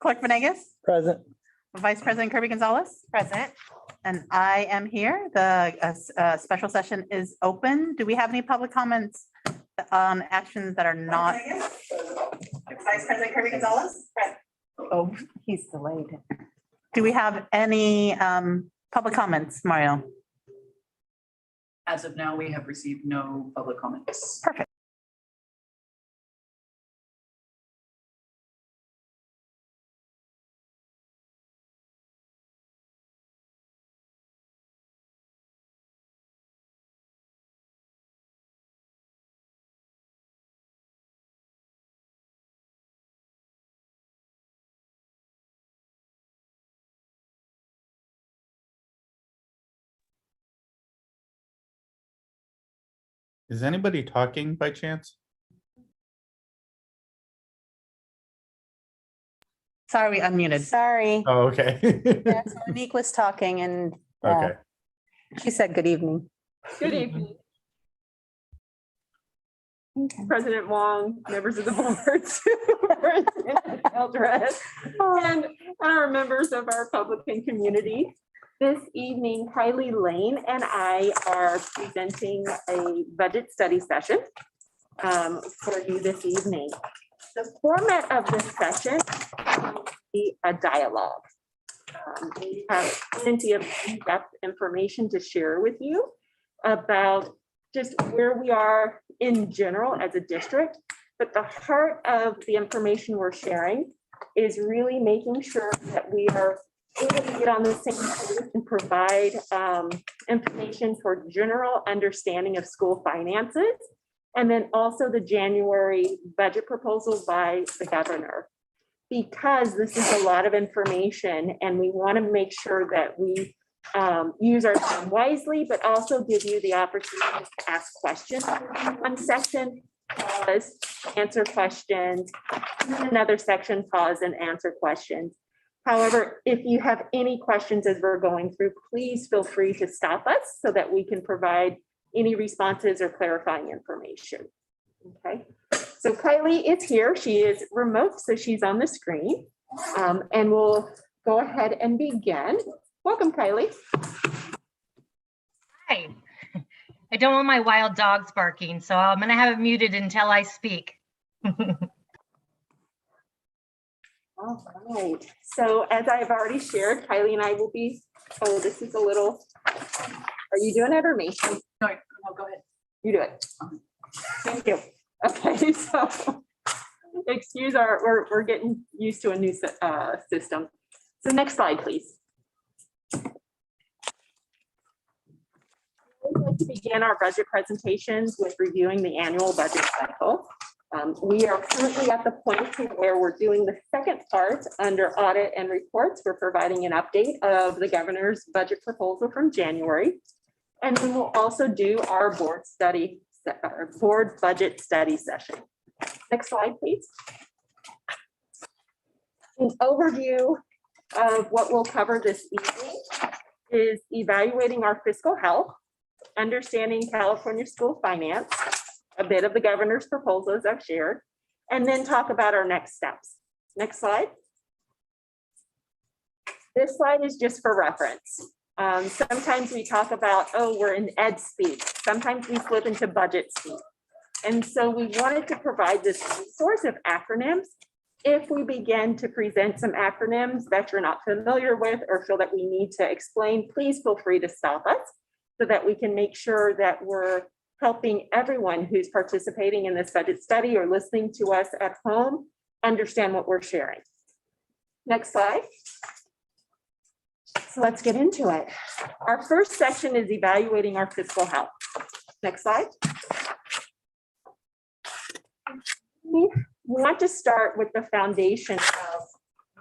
Clerk Venegas, Present. Vice President Kirby Gonzalez, Present. and I am here. The special session is open. Do we have any public comments on actions that are not? Vice President Kirby Gonzalez? Oh, he's delayed. Do we have any public comments, Mario? As of now, we have received no public comments. Perfect. Is anybody talking by chance? Sorry, we unmuted. Sorry. Oh, okay. Yeah, so Monique was talking and Okay. she said good evening. Good evening. President Wong, members of the board, Superintendent Eldred, and our members of our public and community. This evening, Kylie Lane and I are presenting a budget study session for you this evening. The format of this session will be a dialogue. We have plenty of in-depth information to share with you about just where we are in general as a district, but the heart of the information we're sharing is really making sure that we are able to get on the same page and provide information for general understanding of school finances, and then also the January budget proposal by the governor. Because this is a lot of information and we want to make sure that we use our time wisely, but also give you the opportunity to ask questions in one section, pause, answer questions, in another section, pause and answer questions. However, if you have any questions as we're going through, please feel free to stop us so that we can provide any responses or clarifying information. Okay, so Kylie is here. She is remote, so she's on the screen. And we'll go ahead and begin. Welcome, Kylie. Hi. I don't want my wild dogs barking, so I'm going to have it muted until I speak. All right. So as I've already shared, Kylie and I will be, oh, this is a little, are you doing it or me? No, go ahead. You do it. Thank you. Okay, so excuse we're getting used to a new system. So next slide, please. We'd like to begin our budget presentations with reviewing the annual budget cycle. We are currently at the point where we're doing the second part under audit and reports. We're providing an update of the governor's budget proposal from January. And then we'll also do our board budget study session. Next slide, please. An overview of what we'll cover this evening is evaluating our fiscal health, understanding California school finance, a bit of the governor's proposals I've shared, and then talk about our next steps. Next slide. This slide is just for reference. Sometimes we talk about, oh, we're in ed speak. Sometimes we flip into budget speak. And so we wanted to provide this source of acronyms. If we begin to present some acronyms that you're not familiar with or feel that we need to explain, please feel free to stop us so that we can make sure that we're helping everyone who's participating in this budget study or listening to us at home understand what we're sharing. Next slide. So let's get into it. Our first section is evaluating our fiscal health. Next slide. We want to start with the foundation of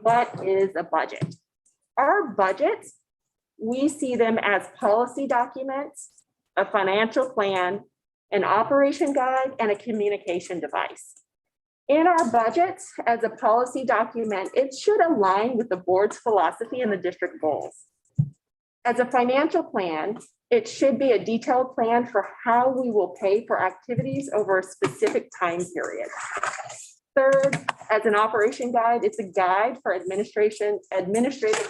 what is a budget. Our budgets, we see them as policy documents, a financial plan, an operation guide, and a communication device. In our budgets, as a policy document, it should align with the board's philosophy and the district goals. As a financial plan, it should be a detailed plan for how we will pay for activities over a specific time period. Third, as an operation guide, it's a guide for administrative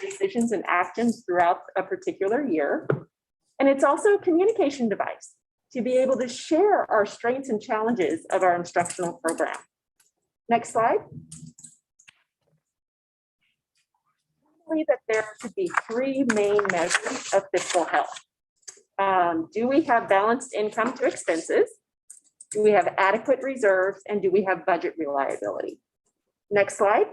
decisions and actions throughout a particular year. And it's also a communication device to be able to share our strengths and challenges of our instructional program. Next slide. I believe that there should be three main measures of fiscal health. Do we have balanced income to expenses? Do we have adequate reserves? And do we have budget reliability? Next slide.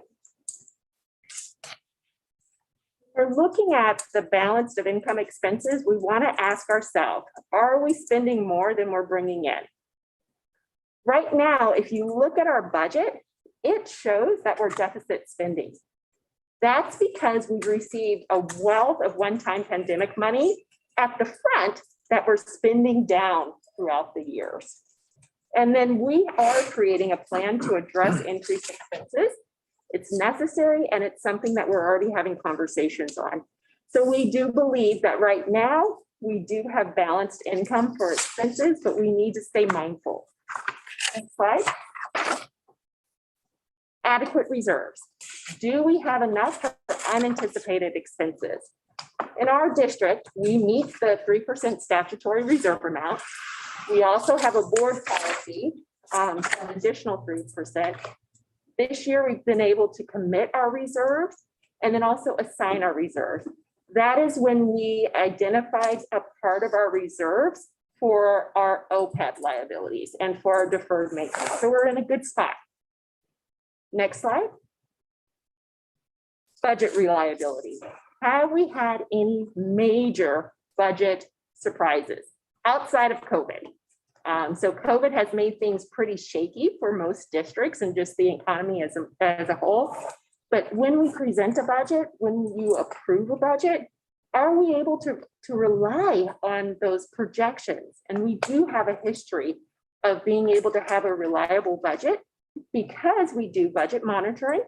We're looking at the balance of income expenses. We want to ask ourselves, are we spending more than we're bringing in? Right now, if you look at our budget, it shows that we're deficit spending. That's because we've received a wealth of one-time pandemic money at the front that we're spending down throughout the years. And then we are creating a plan to address increased expenses. It's necessary, and it's something that we're already having conversations on. So we do believe that right now we do have balanced income for expenses, but we need to stay mindful. Next slide. Adequate reserves. Do we have enough for unanticipated expenses? In our district, we meet the 3% statutory reserve amount. We also have a board policy for an additional 3%. This year, we've been able to commit our reserves and then also assign our reserves. That is when we identified a part of our reserves for our OPEB liabilities and for our deferred maintenance. So we're in a good spot. Next slide. Budget reliability. Have we had any major budget surprises outside of COVID? So COVID has made things pretty shaky for most districts and just the economy as a whole. But when we present a budget, when you approve a budget, are we able to rely on those projections? And we do have a history of being able to have a reliable budget because we do budget monitoring,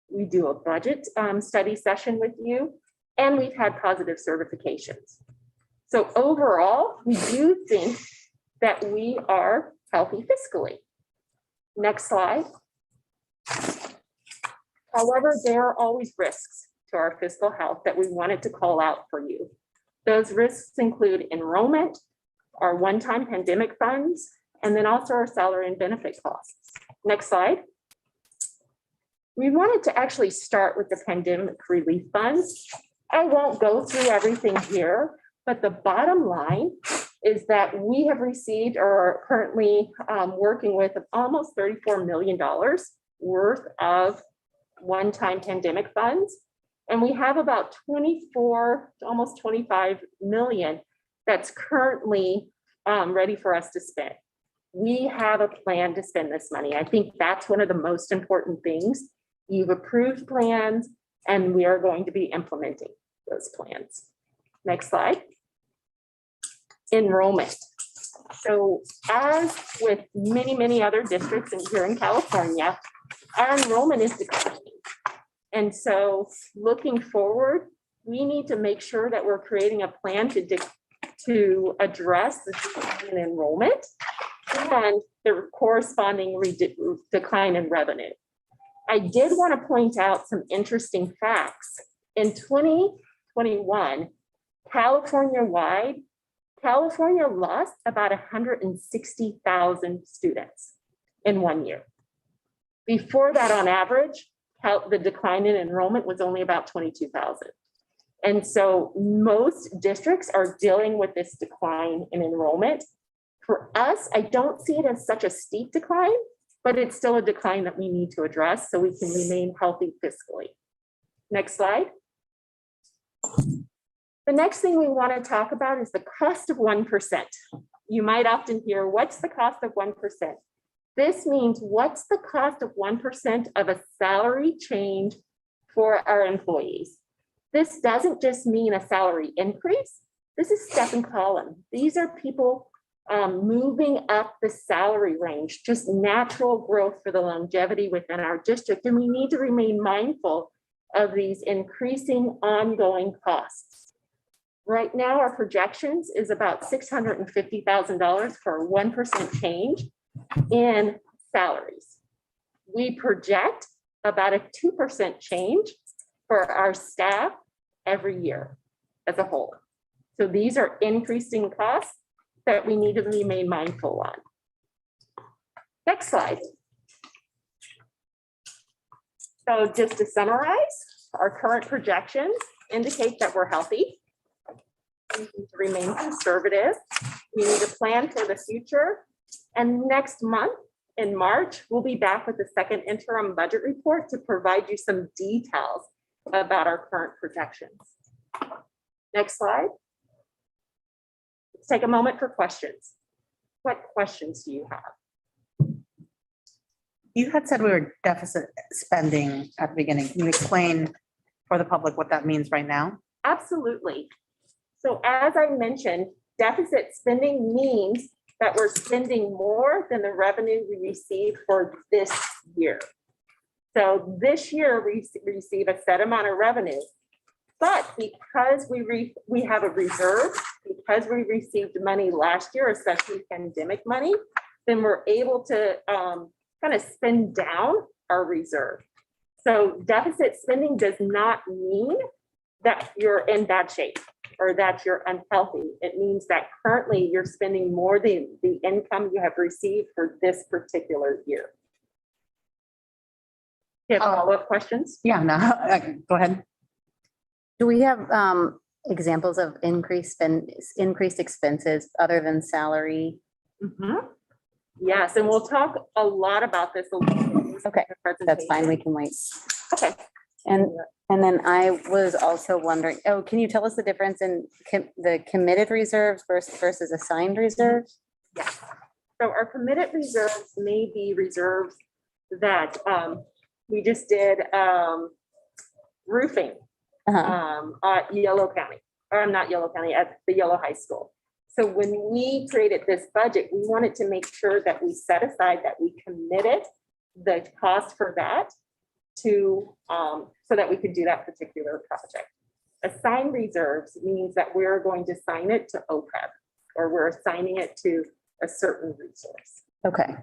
we do a budget study session with you, and we've had positive certifications. So overall, we do think that we are healthy fiscally. Next slide. However, there are always risks to our fiscal health that we wanted to call out for you. Those risks include enrollment, our one-time pandemic funds, and then also our salary and benefit costs. Next slide. We wanted to actually start with the pandemic relief funds. I won't go through everything here, but the bottom line is that we have received or are currently working with almost $34 million worth of one-time pandemic funds. And we have about 24, almost 25 million that's currently ready for us to spend. We have a plan to spend this money. I think that's one of the most important things. You've approved plans and we are going to be implementing those plans. Next slide. Enrollment. So as with many other districts here in California, our enrollment is declining. And so looking forward, we need to make sure that we're creating a plan to address the decline in enrollment and the corresponding decline in revenue. I did want to point out some interesting facts. In 2021, California-wide, California lost about 160,000 students in 1 year. Before that, on average, the decline in enrollment was only about 22,000. And so most districts are dealing with this decline in enrollment. For us, I don't see it as such a steep decline, but it's still a decline that we need to address so we can remain healthy fiscally. Next slide. The next thing we want to talk about is the cost of 1%. You might often hear, what's the cost of 1%? This means what's the cost of 1% of a salary change for our employees? This doesn't just mean a salary increase. This is step and column. These are people moving up the salary range, just natural growth for the longevity within our district. And we need to remain mindful of these increasing ongoing costs. Right now, our projections is about $650,000 for a 1% change in salaries. we project about a 2% change for our staff every year as a whole. So these are increasing costs that we need to remain mindful on. Next slide. So just to summarize, our current projections indicate that we're healthy. We need to remain conservative. We need a plan for the future. And next month, in March, we'll be back with the second interim budget report to provide you some details about our current projections. Next slide. Let's take a moment for questions. What questions do you have? You had said we were deficit spending at the beginning. Can you explain for the public what that means right now? Absolutely. So as I mentioned, deficit spending means that we're spending more than the revenue we receive for this year. So this year we receive a set amount of revenue, but because we have a reserve, because we received money last year, especially pandemic money, then we're able to kind of spend down our reserve. So deficit spending does not mean that you're in bad shape or that you're unhealthy. It means that currently you're spending more than the income you have received for this particular year. You have follow-up questions? Yeah, no, go ahead. Do we have examples of increased expenses other than salary? Mhm. Yes, and we'll talk a lot about this. A little bit in the Okay, that's fine. presentation. We can wait. Okay. And then I was also wondering, oh, can you tell us the difference in the committed reserves versus assigned reserves? Yes. So our committed reserves may be reserves that we just did roofing at Yellow County, or not Yellow County, at the Yellow High School. So when we created this budget, we wanted to make sure that we set aside, that we committed the cost for that to, so that we could do that particular project. Assigned reserves means that we're going to assign it to OPEB, or we're assigning it to a certain resource. Okay.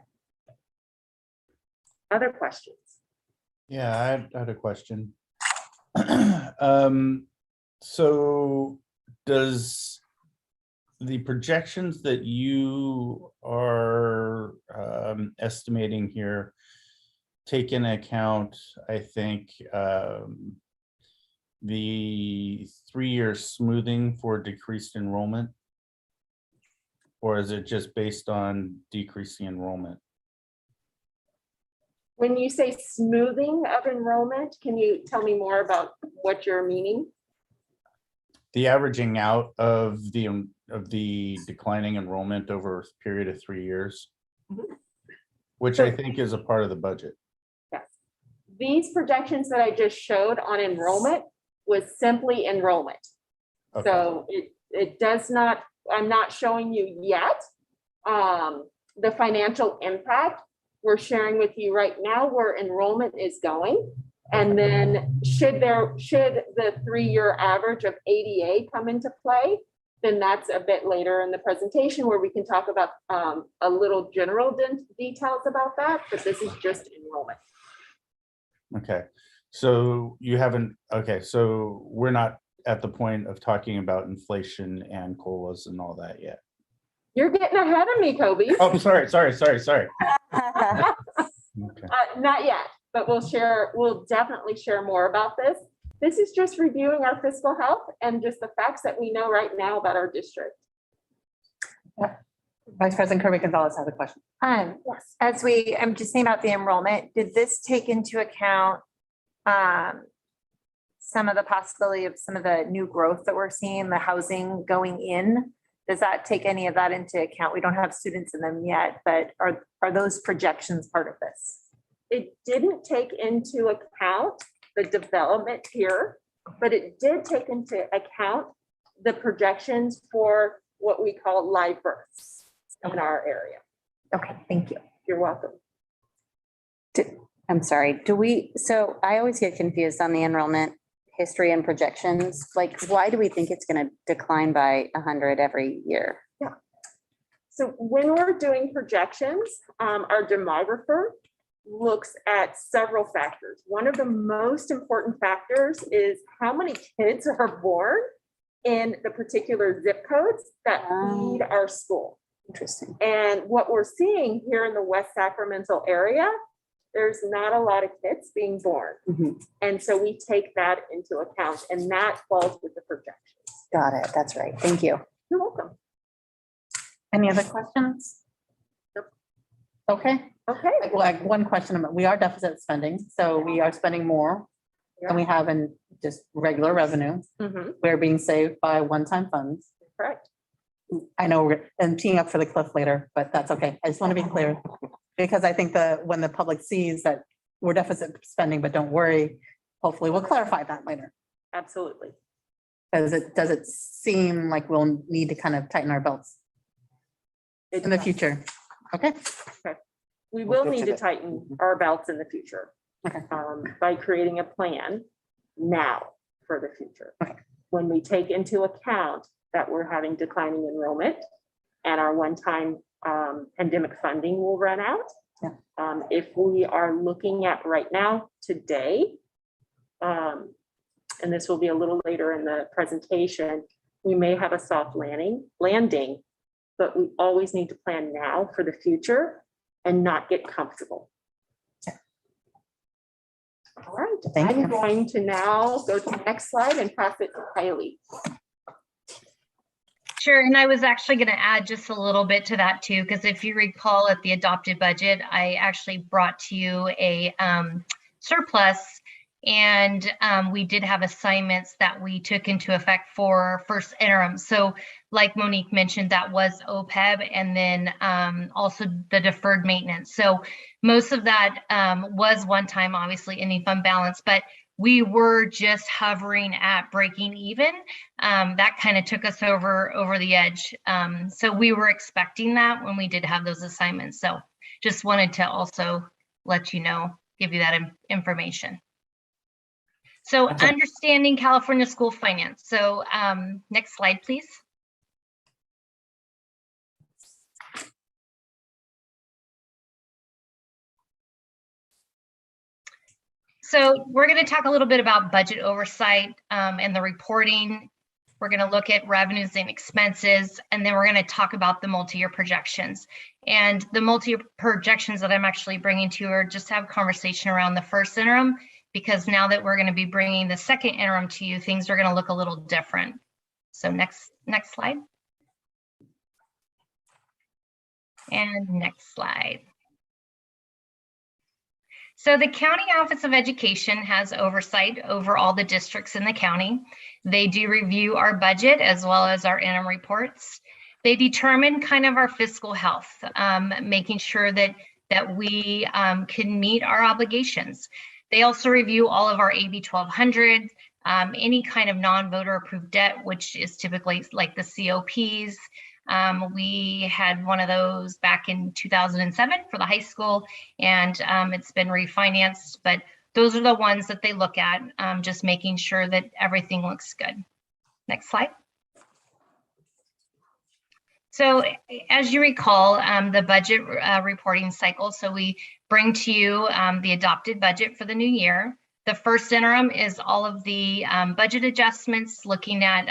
Other questions? Yeah, I had a question. So does the projections that you are estimating here take into account, I think, the 3-year smoothing for decreased enrollment? Or is it just based on decreasing enrollment? When you say smoothing of enrollment, can you tell me more about what you're meaning? The averaging out of the declining enrollment over a period of 3 years, which I think is a part of the budget. Yes. These projections that I just showed on enrollment was simply enrollment. Okay. So it does not, I'm not showing you yet the financial impact. We're sharing with you right now where enrollment is going. And then should the 3-year average of ADA come into play, then that's a bit later in the presentation where we can talk about a little general details about that, but this is just enrollment. Okay, so you haven't, okay, so we're not at the point of talking about inflation and COLAs and all that yet. You're getting ahead of me, Kobe. Oh, sorry. Okay. Not yet, but we'll definitely share more about this. This is just reviewing our fiscal health and just the facts that we know right now about our district. Vice President Kirby Gonzalez has a question. Yes. As I'm just thinking about the enrollment, did this take into account some of the possibility of some of the new growth that we're seeing, the housing going in? Does that take any of that into account? We don't have students in them yet, but are those projections part of this? It didn't take into account the development here, but it did take into account the projections for what we call live births in our area. Okay, thank you. You're welcome. I'm sorry, so I always get confused on the enrollment history and projections. Like, why do we think it's going to decline by 100 every year? So when we're doing projections, our demographer looks at several factors. One of the most important factors is how many kids are born in the particular zip codes that feed our school. Interesting. And what we're seeing here in the West Sacramento area, there's not a lot of kids being born. Mhm. And so we take that into account, and that falls with the projections. Got it. That's right. Thank you. You're welcome. Any other questions? Okay, Okay. like one question, we are deficit spending, so we are spending more than we have in just regular revenue. Mhm. We're being saved by one-time funds. Correct. I know I'm teeing up for the cliff later, but that's okay. I just want to be clear. Because I think when the public sees that we're deficit spending, but don't worry, hopefully we'll clarify that later. Absolutely. Does it seem like we'll need to kind of tighten our belts in the future? Okay, We will We'll get need to to that. tighten our belts in the future. Okay. By creating a plan now for the future. Okay. When we take into account that we're having declining enrollment and our one-time pandemic funding will run out. Yeah. If we are looking at right now, today, and this will be a little later in the presentation, we may have a soft landing, but we always need to plan now for the future and not get comfortable. All right, Thank I'm you. going to now go to the next slide and pass it to Kylie. Sure, and I was actually going to add just a little bit to that too, because if you recall at the adopted budget, I actually brought to you a surplus, and we did have assignments that we took into effect for first interim. So like Monique mentioned, that was OPEB, and then also the deferred maintenance. So most of that was one time, obviously, any fund balance, but we were just hovering at breaking even. That kind of took us over the edge. So we were expecting that when we did have those assignments. So just wanted to also let you know, give you that information. So Okay. understanding California school finance. So next slide, please. So we're going to talk a little bit about budget oversight and the reporting. We're going to look at revenues and expenses, and then we're going to talk about the multi-year projections. And the multi-year projections that I'm actually bringing to you are just have conversation around the first interim, because now that we're going to be bringing the second interim to you, things are going to look a little different. So next slide. And next slide. So the County Office of Education has oversight over all the districts in the county. They do review our budget as well as our interim reports. They determine kind of our fiscal health, making sure that we can meet our obligations. They also review all of our AB 1200, any kind of non-voter approved debt, which is typically like the COPs. We had one of those back in 2007 for the high school, and it's been refinanced, but those are the ones that they look at, just making sure that everything looks good. Next slide. So as you recall, the budget reporting cycle, so we bring to you the adopted budget for the new year. The first interim is all of the budget adjustments, looking at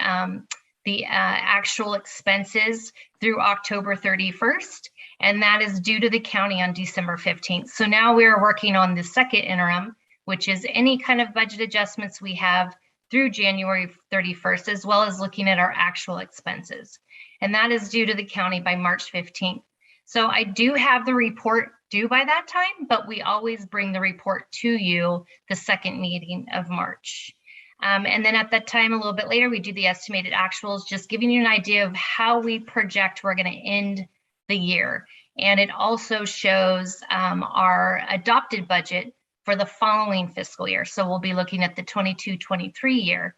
the actual expenses through October 31st, and that is due to the county on December 15th. So now we are working on the second interim, which is any kind of budget adjustments we have through January 31st, as well as looking at our actual expenses. And that is due to the county by March 15th. So I do have the report due by that time, but we always bring the report to you the second meeting of March. And then at that time, a little bit later, we do the estimated actuals, just giving you an idea of how we project we're going to end the year. And it also shows our adopted budget for the following fiscal year. So we'll be looking at the 22-23 year.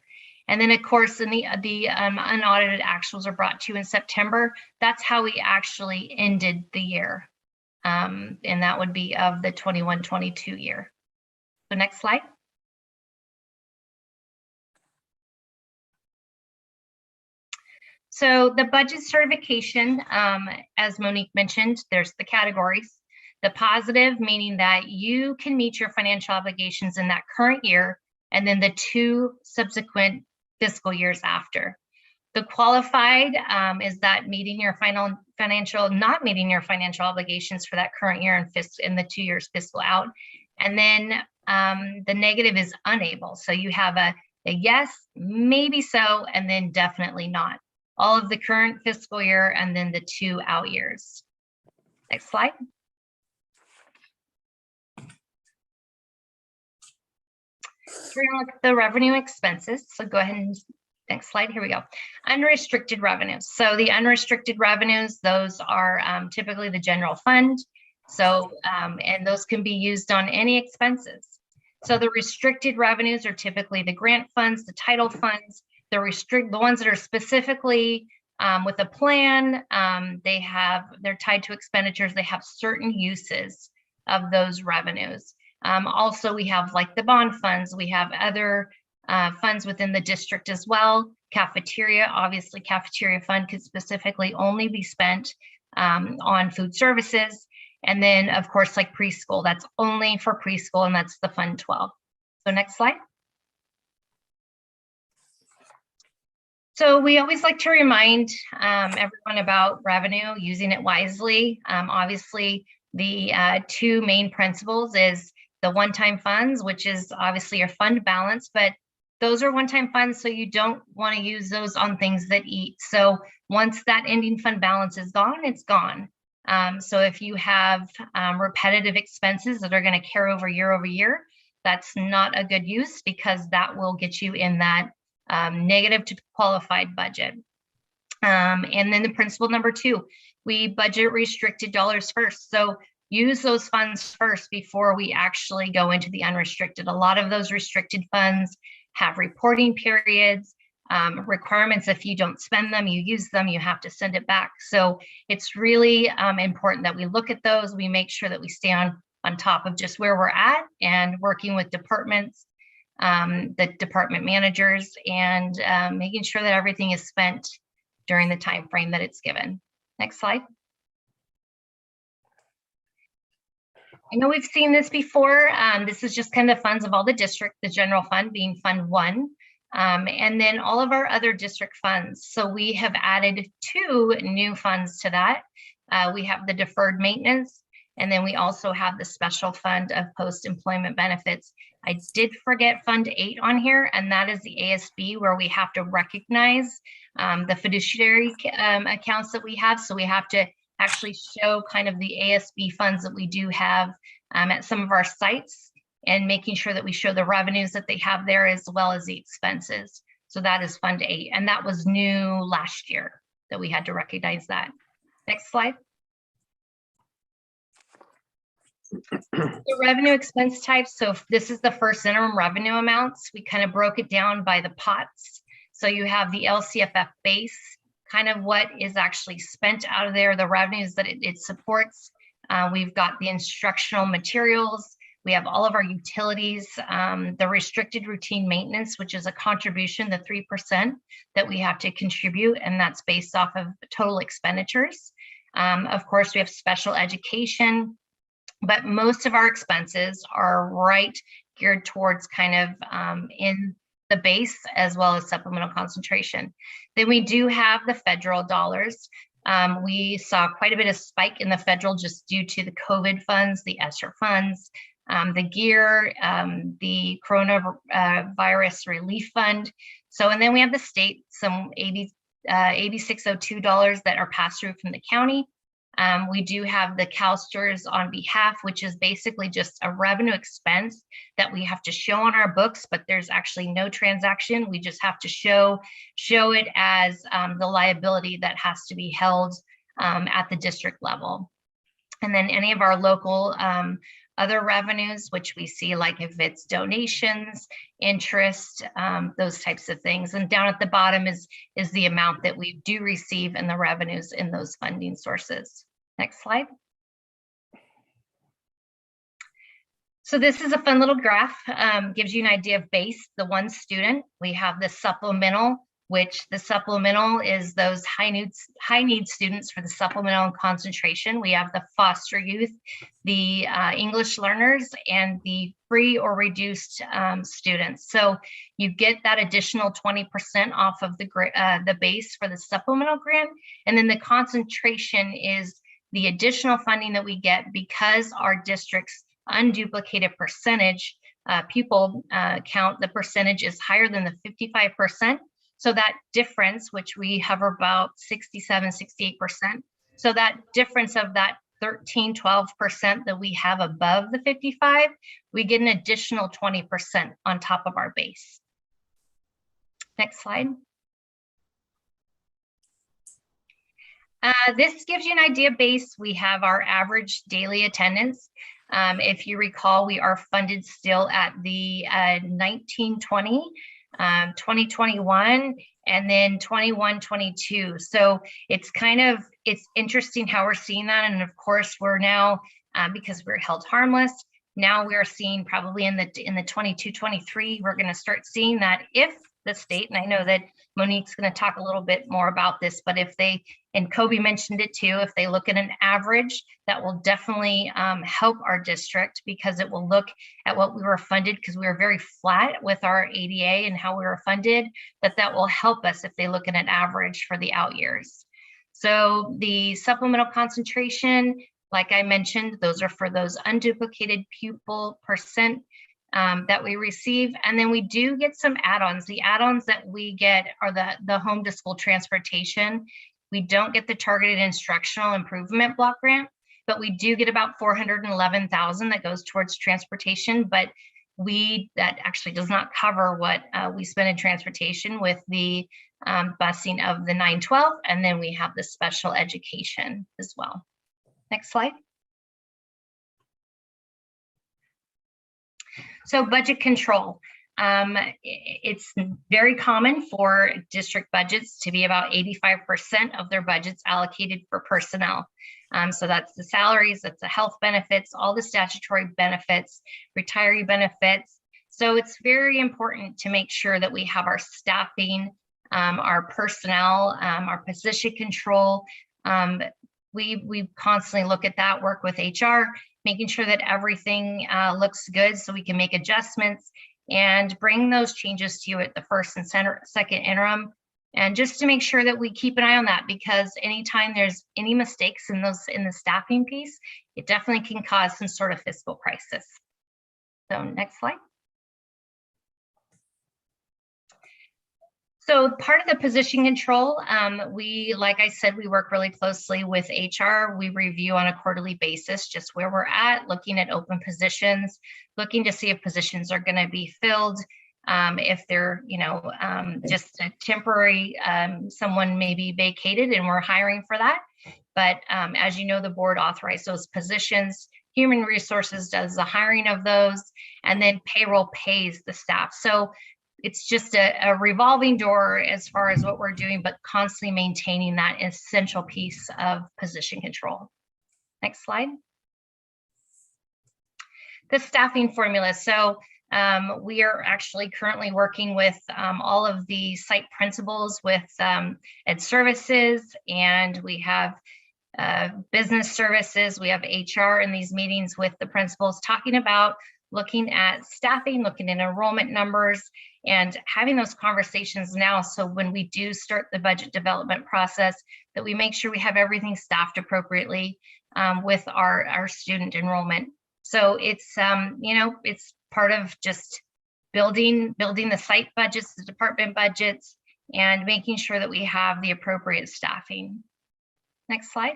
And then, of course, in the unaudited actuals are brought to you in September. That's how we actually ended the year. And that would be of the 21-22 year. So next slide. So the budget certification, as Monique mentioned, there's the categories. The positive, meaning that you can meet your financial obligations in that current year and then the 2 subsequent fiscal years after. The qualified is that meeting your not meeting your financial obligations for that current year and in the 2 years fiscal out. And then the negative is unable. So you have a yes, maybe so, and then definitely not. All of the current fiscal year and then the 2 out years. Next slide. So we're gonna look at the revenue expenses. So go ahead and next slide. Here we go. Unrestricted revenues. So the unrestricted revenues, those are typically the general fund. So, and those can be used on any expenses. So the restricted revenues are typically the grant funds, the title funds, the ones that are specifically with a plan. They're tied to expenditures. They have certain uses of those revenues. Also, we have like the bond funds. We have other funds within the district as well. Cafeteria, obviously cafeteria fund could specifically only be spent on food services. And then of course, like preschool, that's only for preschool, and that's the Fund 12. So next slide. So we always like to remind everyone about revenue, using it wisely. Obviously, the 2 main principles is the one-time funds, which is obviously your fund balance, but those are one-time funds, so you don't want to use those on things that eat. So once that ending fund balance is gone, it's gone. So if you have repetitive expenses that are going to carry over year, that's not a good use, because that will get you in that negative to qualified budget. And then the principle number 2, we budget restricted dollars first. So use those funds first before we actually go into the unrestricted. A lot of those restricted funds have reporting periods, requirements. If you don't spend them, you use them, you have to send it back. So it's really important that we look at those. We make sure that we stay on top of just where we're at and working with departments, the department managers, and making sure that everything is spent during the time frame that it's given. Next slide. I know we've seen this before. This is just kind of funds of all the district, the general fund being Fund 1, and then all of our other district funds. So we have added 2 new funds to that. We have the deferred maintenance, and then we also have the special fund of post-employment benefits. I did forget Fund 8 on here, and that is the ASB, where we have to recognize the fiduciary accounts that we have. So we have to actually show kind of the ASB funds that we do have at some of our sites, and making sure that we show the revenues that they have there as well as the expenses. So that is Fund 8, and that was new last year that we had to recognize that. Next slide. The revenue expense types. So if this is the first interim revenue amounts, we kind of broke it down by the pots. So you have the LCFF base, kind of what is actually spent out of there, the revenues that it supports. We've got the instructional materials. We have all of our utilities, the restricted routine maintenance, which is a contribution, the 3% that we have to contribute, and that's based off of total expenditures. Of course, we have special education, but most of our expenses are right geared towards kind of in the base as well as supplemental concentration. Then we do have the federal dollars. We saw quite a bit of spike in the federal just due to the COVID funds, the ESSER funds, the GEAR, the coronavirus relief fund. So, and then we have the state, some $8602 that are passed through from the county. We do have the CalSTRS on behalf, which is basically just a revenue expense that we have to show on our books, but there's actually no transaction. We just have to show it as the liability that has to be held at the district level. And then any of our local other revenues, which we see, like if it's donations, interest, those types of things. And down at the bottom is the amount that we do receive in the revenues in those funding sources. Next slide. So this is a fun little graph, gives you an idea of base, the one student. We have the supplemental, which the supplemental is those high need students for the supplemental and concentration. We have the foster youth, the English learners, and the free or reduced students. So you get that additional 20% off of the base for the supplemental grant. And then the concentration is the additional funding that we get because our district's unduplicated percentage pupil count, the percentage is higher than the 55%. So that difference, which we hover about 67, 68%. So that difference of that 13, 12% that we have above the 55, we get an additional 20% on top of our base. Next slide. This gives you an idea base. We have our average daily attendance. If you recall, we are funded still at the 1920, 2021, and then 21-22. So it's it's interesting how we're seeing that. And of course, we're now, because we're held harmless, now we are seeing probably in the 22-23, we're going to start seeing that if the state, and I know that Monique's going to talk a little bit more about this, but if they, and Kobe mentioned it too, if they look at an average, that will definitely help our district, because it will look at what we were funded, because we were very flat with our ADA and how we were funded, but that will help us if they look at an average for the out years. So the supplemental concentration, like I mentioned, those are for those unduplicated pupil percent that we receive. And then we do get some add-ons. The add-ons that we get are the home to school transportation. We don't get the targeted instructional improvement block grant, but we do get about $411,000 that goes towards transportation. But that actually does not cover what we spend in transportation with the busing of the 912. And then we have the special education as well. Next slide. So budget control. It's very common for district budgets to be about 85% of their budgets allocated for personnel. So that's the salaries, that's the health benefits, all the statutory benefits, retiree benefits. So it's very important to make sure that we have our staffing, our personnel, our position control. We constantly look at that, work with HR, making sure that everything looks good so we can make adjustments and bring those changes to you at the first and second interim. And just to make sure that we keep an eye on that, because anytime there's any mistakes in the staffing piece, it definitely can cause some sort of fiscal crisis. So next slide. So part of the position control, like I said, we work really closely with HR. We review on a quarterly basis just where we're at, looking at open positions, looking to see if positions are going to be filled, if they're, just a temporary, someone may be vacated and we're hiring for that. But as you know, the board authorized those positions. Human Resources does the hiring of those, and then payroll pays the staff. So it's just a revolving door as far as what we're doing, but constantly maintaining that essential piece of position control. Next slide. The staffing formula. So we are actually currently working with all of the site principals with Ed Services, and we have business services, we have HR in these meetings with the principals, talking about looking at staffing, looking at enrollment numbers, and having those conversations now. So when we do start the budget development process, that we make sure we have everything staffed appropriately with our student enrollment. So it's, it's part of just building the site budgets, the department budgets, and making sure that we have the appropriate staffing. Next slide.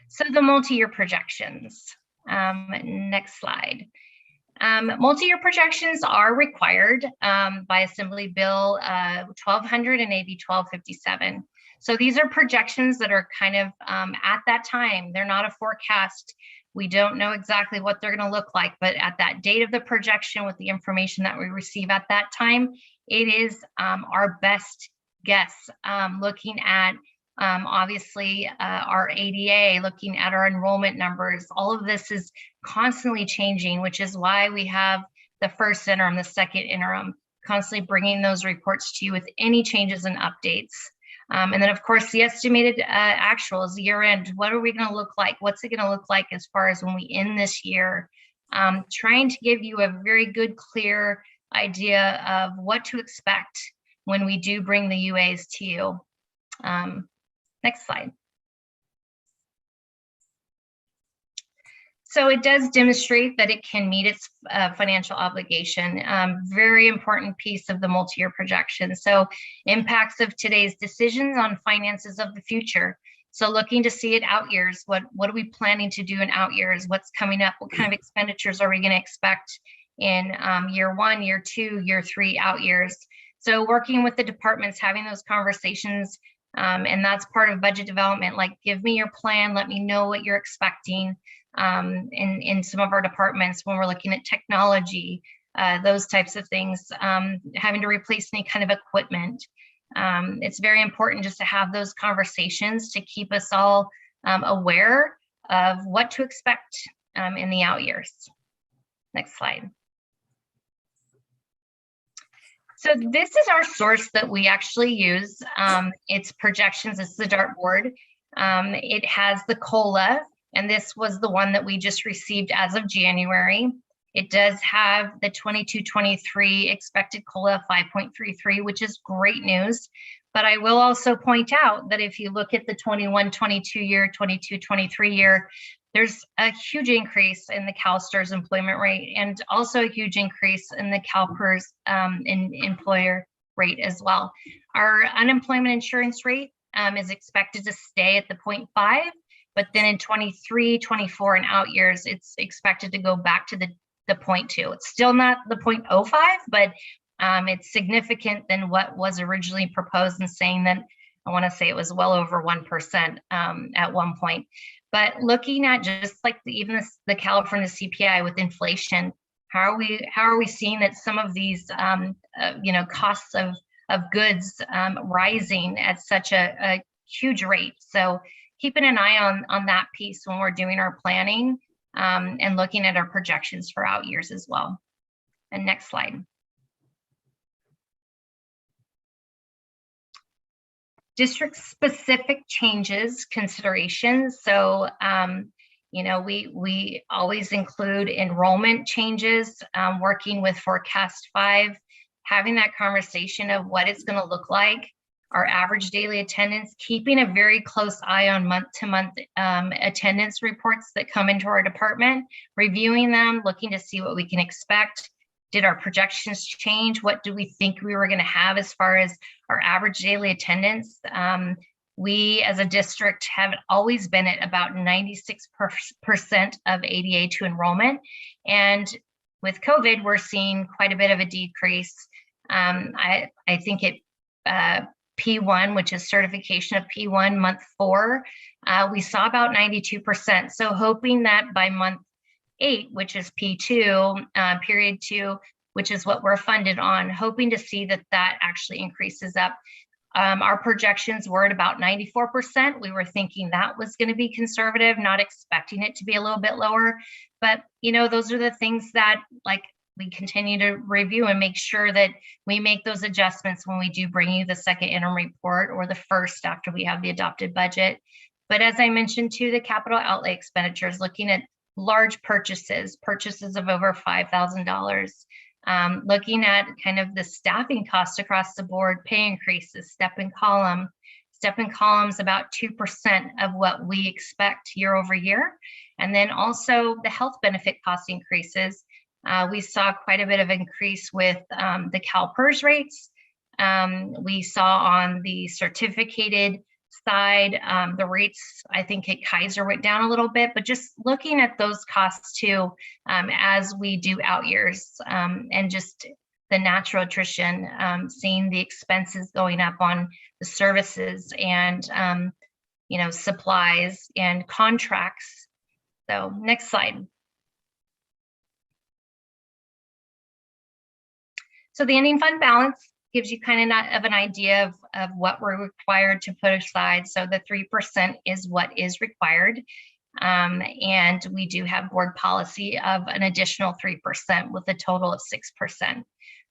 So the multi-year projections. Next slide. Multi-year projections are required by Assembly Bill 1200 and AB 1257. So these are projections that are kind of at that time. They're not a forecast. We don't know exactly what they're going to look like, but at that date of the projection, with the information that we receive at that time, it is our best guess, looking at obviously our ADA, looking at our enrollment numbers. All of this is constantly changing, which is why we have the first interim, the second interim, constantly bringing those reports to you with any changes and updates. And then, of course, the estimated actuals, year end, what are we going to look like? What's it going to look like as far as when we end this year? Trying to give you a very good, clear idea of what to expect when we do bring the UAs to you. Next slide. So it does demonstrate that it can meet its financial obligation. Very important piece of the multi-year projection. So impacts of today's decisions on finances of the future. So looking to see it out years, what are we planning to do in out years? What's coming up? What kind of expenditures are we going to expect in year 1, year 2, year 3, out years? So working with the departments, having those conversations, and that's part of budget development. Like, give me your plan, let me know what you're expecting. In some of our departments, when we're looking at technology, those types of things, having to replace any kind of equipment. It's very important just to have those conversations to keep us all aware of what to expect in the out years. Next slide. So this is our source that we actually use. It's projections, it's the dartboard. It has the COLA, and this was the one that we just received as of January. It does have the 22-23 expected COLA of 5.33, which is great news. But I will also point out that if you look at the 21-22 year, 22-23 year, there's a huge increase in the CalSTRS employment rate, and also a huge increase in the CalPERS employer rate as well. Our unemployment insurance rate is expected to stay at the 0.5, but then in 23, 24 and out years, it's expected to go back to the 0.2. It's still not the 0.05, but it's significant than what was originally proposed, and saying that I want to say it was well over 1% at one point. But looking at just like even the California CPI with inflation, how are we seeing that some of these costs of goods rising at such a huge rate? So keeping an eye on that piece when we're doing our planning and looking at our projections for out years as well. And next slide. District specific changes, considerations. So, we always include enrollment changes, working with Forecast 5, having that conversation of what it's going to look like, our average daily attendance, keeping a very close eye on month-to-month attendance reports that come into our department, reviewing them, looking to see what we can expect. Did our projections change? What do we think we were going to have as far as our average daily attendance? We as a district have always been at about 96% of ADA to enrollment. And with COVID, we're seeing quite a bit of a decrease. I think it P1, which is certification of P1 month 4, we saw about 92%. So hoping that by month 8, which is P2, period 2, which is what we're funded on, hoping to see that actually increases up. Our projections were at about 94%. We were thinking that was going to be conservative, not expecting it to be a little bit lower. But, those are the things that we continue to review and make sure that we make those adjustments when we do bring you the second interim report, or the first after we have the adopted budget. But as I mentioned too, the capital outlay expenditures, looking at large purchases of over $5,000, looking at kind of the staffing costs across the board, pay increases, step in columns about 2% of what we expect year over year. And then also the health benefit cost increases. We saw quite a bit of increase with the CalPERS rates. We saw on the certificated side, the rates, I think at Kaiser went down a little bit, but just looking at those costs too, as we do out years, and just the natural attrition, seeing the expenses going up on the services and, supplies and contracts. So next slide. So the ending fund balance gives you kind of an idea of what we're required to put aside. So the 3% is what is required. And we do have board policy of an additional 3% with a total of 6%.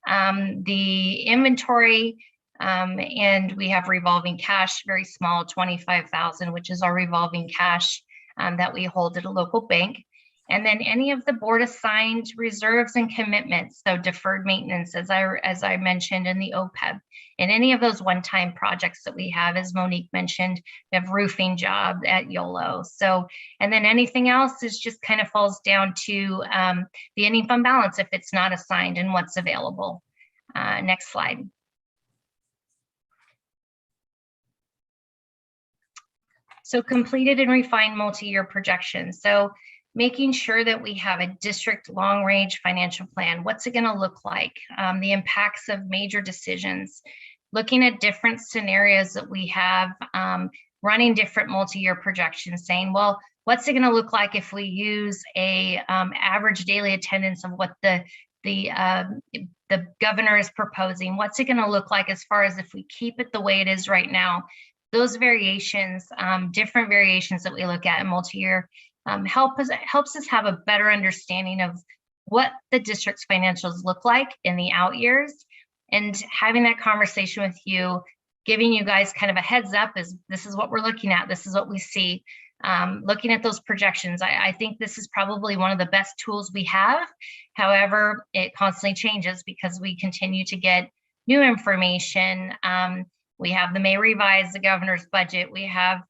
The inventory, and we have revolving cash, very small, 25,000, which is our revolving cash that we hold at a local bank. And then any of the board assigned reserves and commitments, so deferred maintenance, as I mentioned in the OPEB, and any of those one-time projects that we have, as Monique mentioned, we have roofing job at YOLO. So, and then anything else is just kind of falls down to the ending fund balance if it's not assigned and what's available. Next slide. So completed and refined multi-year projections. So making sure that we have a district long-range financial plan. What's it going to look like? The impacts of major decisions, looking at different scenarios that we have, running different multi-year projections, saying, well, what's it going to look like if we use a average daily attendance of what the governor is proposing? What's it going to look like as far as if we keep it the way it is right now? Those variations, different variations that we look at in multi-year, helps us have a better understanding of what the district's financials look like in the out years, and having that conversation with you, giving you guys kind of a heads up is this is what we're looking at. This is what we see. Looking at those projections, I think this is probably one of the best tools we have. However, it constantly changes because we continue to get new information. We have the May revise the governor's budget. We have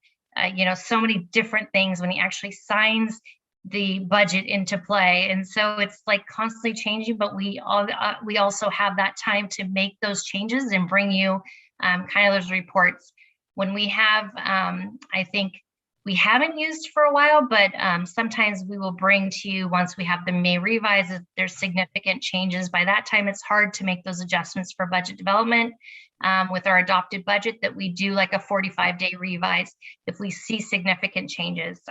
so many different things when he actually signs the budget into play. And so it's like constantly changing, but we also have that time to make those changes and bring you kind of those reports. When we have, I think we haven't used for a while, but sometimes we will bring to you once we have the May revise, if there's significant changes. By that time, it's hard to make those adjustments for budget development. With our adopted budget, that we do like a 45-day revise if we see significant changes.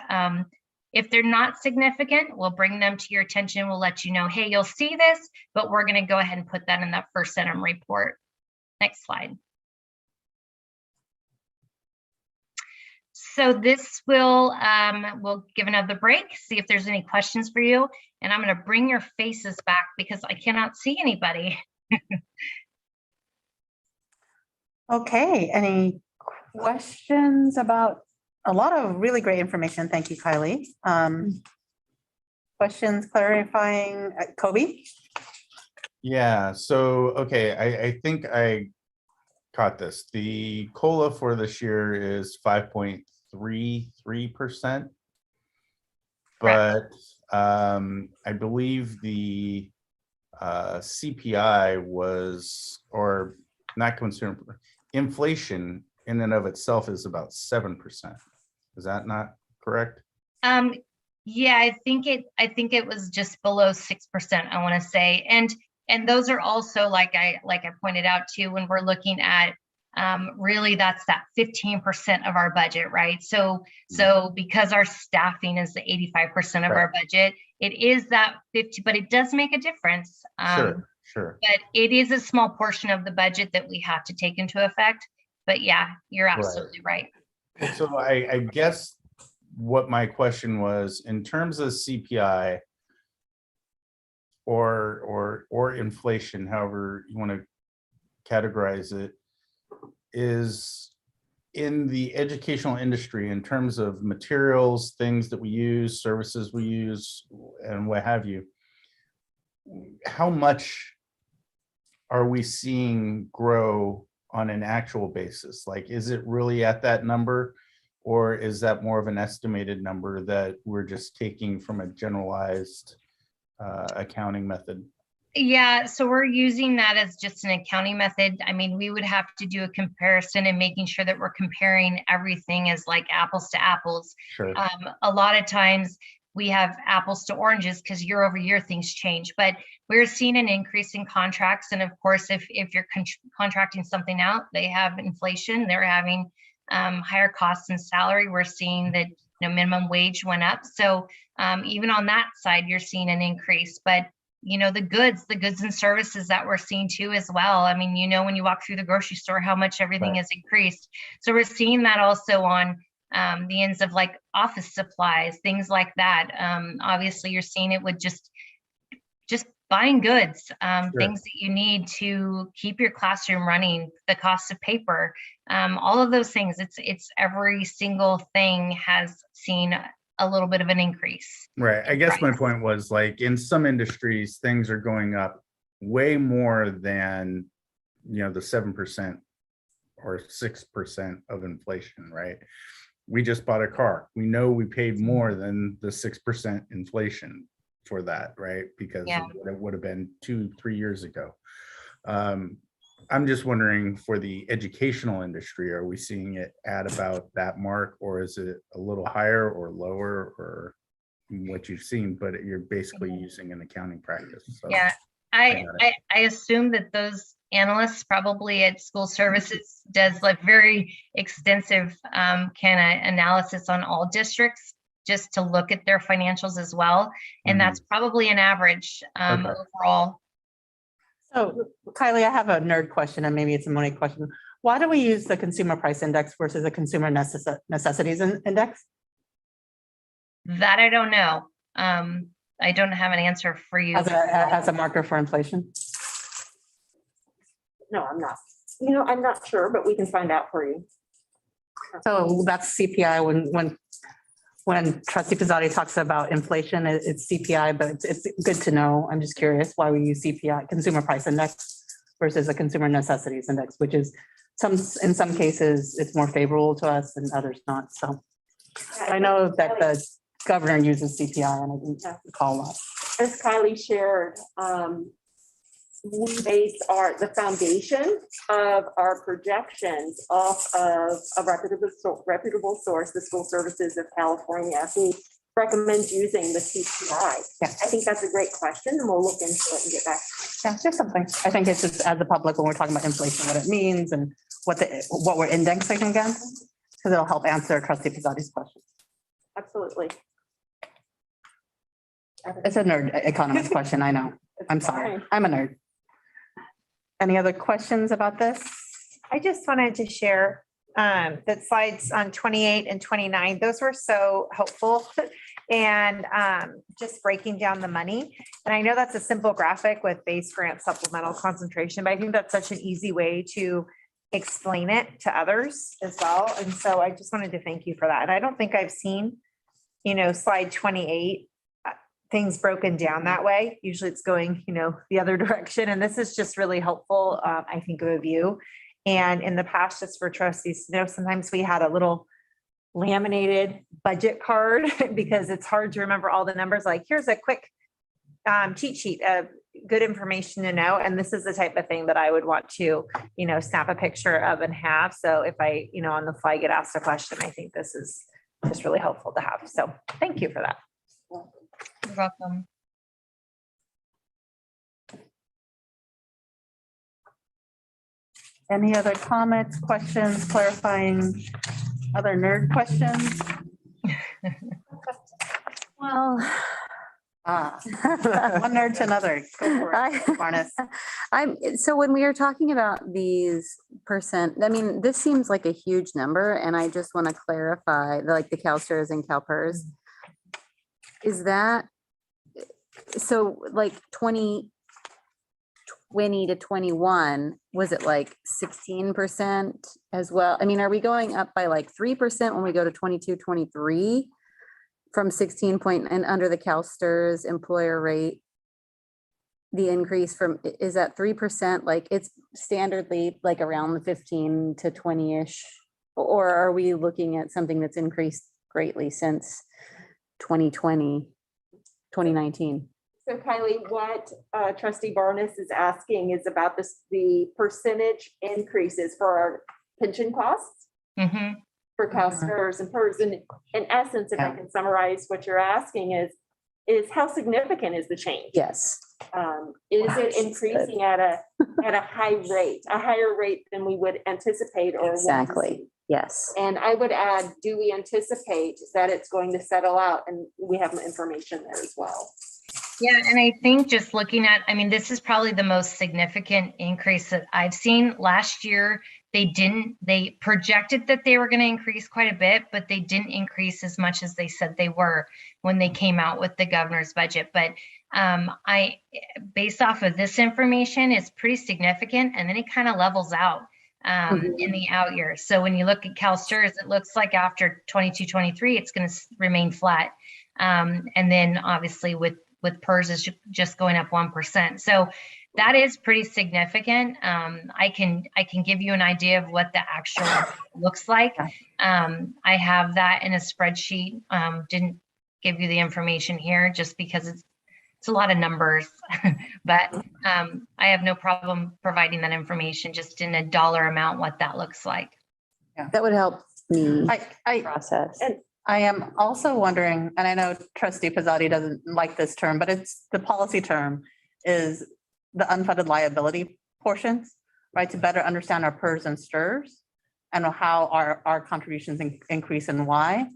If they're not significant, we'll bring them to your attention. We'll let you know, hey, you'll see this, but we're going to go ahead and put that in that first interim report. Next slide. So this will we'll give another break, see if there's any questions for you. And I'm going to bring your faces back because I cannot see anybody. Okay, any questions about a lot of really great information? Thank you, Kylie. Questions, clarifying, Kobe? Yeah, so, okay, I think I caught this. The COLA for this year is 5.33%. But I believe the CPI was, or not consumer, inflation in and of itself is about 7%. Is that not correct? Yeah, I think it was just below 6%, I want to say. And those are also, like I pointed out too, when we're looking at really that's that 15% of our budget, right? So because our staffing is the 85% of our budget, it is that 50, but it does make a difference. Sure. But it is a small portion of the budget that we have to take into effect. But yeah, you're absolutely right. So I guess what my question was, in terms of CPI or inflation, however you want to categorize it, is in the educational industry, in terms of materials, things that we use, services we use, and what have you, how much are we seeing grow on an actual basis? Like, is it really at that number, or is that more of an estimated number that we're just taking from a generalized accounting method? Yeah, so we're using that as just an accounting method. I mean, we would have to do a comparison and making sure that we're comparing everything as like apples to apples. Sure. A lot of times we have apples to oranges because year over year things change, but we're seeing an increase in contracts. And of course, if you're contracting something out, they have inflation, they're having higher costs in salary. We're seeing that minimum wage went up. So even on that side, you're seeing an increase. But the goods and services that we're seeing too as well. I mean, when you walk through the grocery store, how much everything has increased. So we're seeing that also on the ends of like office supplies, things like that. Obviously, you're seeing it with just buying goods, Sure. things that you need to keep your classroom running, the cost of paper, all of those things. It's every single thing has seen a little bit of an increase. Right. I guess my Right. point was like in some industries, things are going up way more than, the 7% or 6% of inflation, right? We just bought a car. We know we paid more than the 6% inflation for that, right? Because Yeah. of what it would have been 2-3 years ago. I'm just wondering for the educational industry, are we seeing it at about that mark, or is it a little higher or lower, or what you've seen, but you're basically using an accounting practice? So, Yeah, I got I assume that those analysts probably at school services does like very extensive analysis on all districts just to look at their financials as well. And that's probably an average Okay. overall. So Kylie, I have a nerd question, and maybe it's a Monique question. Why do we use the consumer price index versus the consumer necessities index? That I don't know. I don't have an answer for you. As a marker for inflation? No, I'm not. I'm not sure, but we can find out for you. So that's CPI when Trustee Pizzotti talks about inflation, it's CPI, but it's good to know. I'm just curious why we use CPI, consumer price index, versus a consumer necessities index, which is in some cases, it's more favorable to us and others not. So I know that the governor uses CPI and I didn't recall that. As Kylie shared, we base the foundation of our projections off of a reputable source, the School Services of California, who recommends using the CPI. Yeah. I think that's a great question, and we'll look into it and get back. Yeah, just something. I think it's just as the public, when we're talking about inflation, what it means and what we're indexing against, because it'll help answer Trustee Pizzotti's question. Absolutely. It's a nerd economist question, I know. I'm sorry. fine. I'm a nerd. Any other questions about this? I just wanted to share that slides on 28 and 29, those were so helpful. And just breaking down the money. And I know that's a simple graphic with base grant supplemental concentration, but I think that's such an easy way to explain it to others as well. And so I just wanted to thank you for that. And I don't think I've seen, slide 28, things broken down that way. Usually it's going, the other direction. And this is just really helpful, I think, of a view. And in the past, just for trustees to know, sometimes we had a little laminated budget card because it's hard to remember all the numbers. Like, here's a quick cheat sheet of good information to know. And this is the type of thing that I would want to, snap a picture of and have. So if I, on the fly get asked a question, I think this is just really helpful to have. So thank you for that. You're welcome. Any other comments, questions, clarifying, other nerd questions? Well, One nerd to another. Go for it, Barnes. So when we are talking about these percent, this seems like a huge number, and I just want to clarify, like the CalSTRS and CalPERS. Is that, so like 2020 to 21, was it like 16% as well? Are we going up by like 3% when we go to 22, 23 from 16 point and under the CalSTRS employer rate? The increase from, is that 3%? Like it's standardly like around the 15 to 20-ish, or are we looking at something that's increased greatly since 2020, 2019? So Kylie, what trustee Barnes is asking is about the percentage increases for our pension costs Mhm. for CalSTRS and PERS. And in essence, if I can summarize what you're asking is how significant is the change? Yes. Is it increasing at a higher rate than we would anticipate or want to Exactly. see? Yes. And I would add, do we anticipate that it's going to settle out? And we have information there as well. Yeah, and I think just looking at, this is probably the most significant increase that I've seen. Last year, they projected that they were going to increase quite a bit, but they didn't increase as much as they said they were when they came out with the governor's budget. But Based off of this information, it's pretty significant, and then it kind of levels out in the out years. So when you look at CalSTRS, it looks like after 22, 23, it's going to remain flat. And then obviously with PERS is just going up 1%. So that is pretty significant. I can give you an idea of what the actual looks like. I have that in a spreadsheet. Didn't give you the information here just because it's a lot of numbers, but I have no problem providing that information just in a dollar amount, what that looks like. That would help me I process. I am also wondering, and I know Trustee Pizzotti doesn't like this term, but it's the policy term, is the unfunded liability portions, right? To better understand our PERS and STRS and how our contributions increase and why